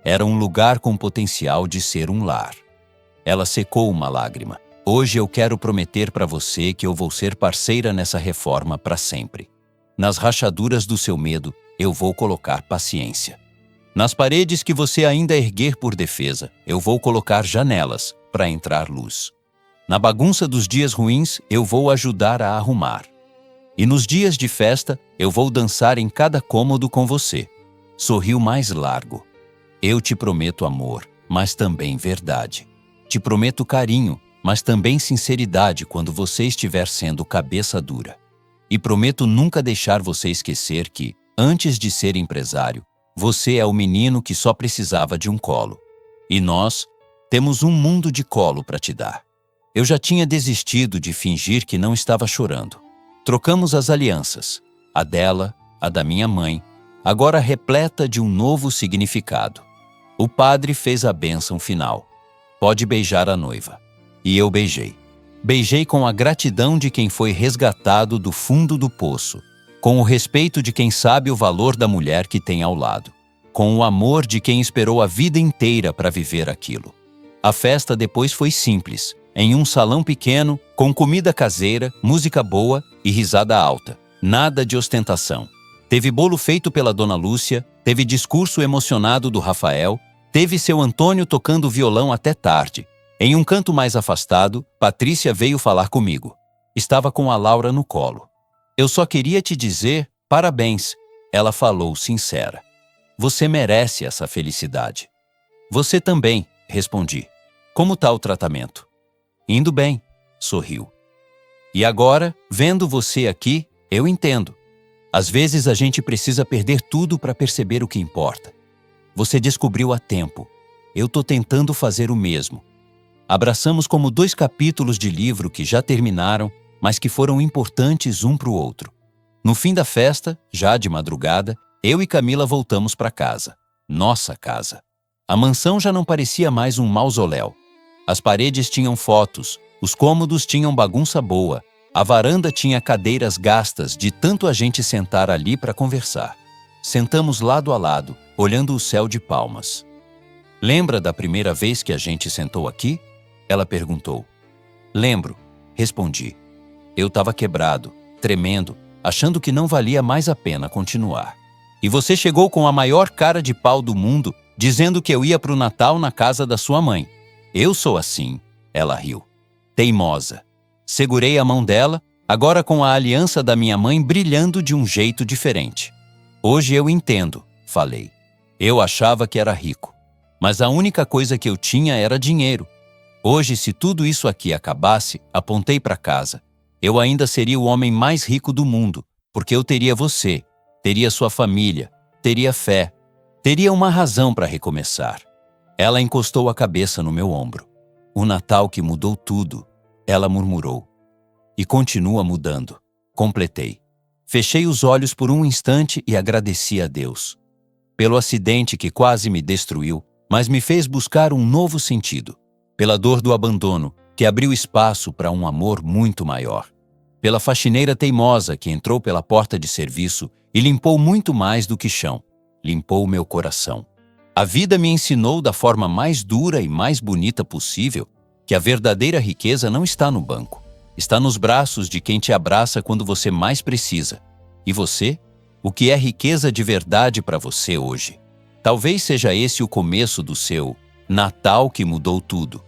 Era um lugar com potencial de ser um lar. Ela secou uma lágrima. Hoje eu quero prometer para você que eu vou ser parceira nessa reforma para sempre. Nas rachaduras do seu medo, eu vou colocar paciência. Nas paredes que você ainda erguer por defesa, eu vou colocar janelas para entrar luz. Na bagunça dos dias ruins, eu vou ajudar a arrumar. E nos dias de festa, eu vou dançar em cada cômodo com você. Sorriu mais largo. Eu te prometo amor, mas também verdade. Te prometo carinho, mas também sinceridade quando você estiver sendo cabeça dura. E prometo nunca deixar você esquecer que, antes de ser empresário, você é o menino que só precisava de um colo. E nós temos um mundo de colo para te dar. Eu já tinha desistido de fingir que não estava chorando. Trocamos as alianças, a dela, a da minha mãe, agora repleta de um novo significado. O padre fez a bênção final. Pode beijar a noiva. E eu beijei. Beijei com a gratidão de quem foi resgatado do fundo do poço, com o respeito de quem sabe o valor da mulher que tem ao lado, com o amor de quem esperou a vida inteira para viver aquilo. A festa depois foi simples, em um salão pequeno, com comida caseira, música boa e risada alta. Nada de ostentação. Teve bolo feito pela Dona Lúcia, teve discurso emocionado do Rafael, teve seu Antônio tocando violão até tarde. Em um canto mais afastado, Patrícia veio falar comigo. Estava com a Laura no colo. Eu só queria te dizer parabéns, ela falou sincera. Você merece essa felicidade. Você também, respondi. Como tá o tratamento? Indo bem, sorriu. E agora, vendo você aqui, eu entendo. Às vezes a gente precisa perder tudo para perceber o que importa. Você descobriu a tempo. Eu tô tentando fazer o mesmo. Abraçamos como 2 capítulos de livro que já terminaram, mas que foram importantes um para o outro. No fim da festa, já de madrugada, eu e Camila voltamos para casa. Nossa casa. A mansão já não parecia mais um mausoléu. As paredes tinham fotos, os cômodos tinham bagunça boa, a varanda tinha cadeiras gastas de tanto a gente sentar ali para conversar. Sentamos lado a lado, olhando o céu de Palmas. Lembra da primeira vez que a gente sentou aqui? Ela perguntou. Lembro, respondi. Eu estava quebrado, tremendo, achando que não valia mais a pena continuar. E você chegou com a maior cara de pau do mundo, dizendo que eu ia para o Natal na casa da sua mãe. Eu sou assim, ela riu. Teimosa. Segurei a mão dela, agora com a aliança da minha mãe brilhando de um jeito diferente. Hoje eu entendo, falei. Eu achava que era rico, mas a única coisa que eu tinha era dinheiro. Hoje, se tudo isso aqui acabasse, apontei para casa. Eu ainda seria o homem mais rico do mundo, porque eu teria você, teria sua família, teria fé, teria uma razão para recomeçar. Ela encostou a cabeça no meu ombro. O Natal que mudou tudo, ela murmurou. E continua mudando. Completei. Fechei os olhos por um instante e agradeci a Deus. Pelo acidente que quase me destruiu, mas me fez buscar um novo sentido. Pela dor do abandono, que abriu espaço para um amor muito maior. Pela faxineira teimosa que entrou pela porta de serviço e limpou muito mais do que chão. Limpou meu coração. A vida me ensinou da forma mais dura e mais bonita possível que a verdadeira riqueza não está no banco. Está nos braços de quem te abraça quando você mais precisa. E você? O que é riqueza de verdade para você hoje? Talvez seja esse o começo do seu Natal que mudou tudo.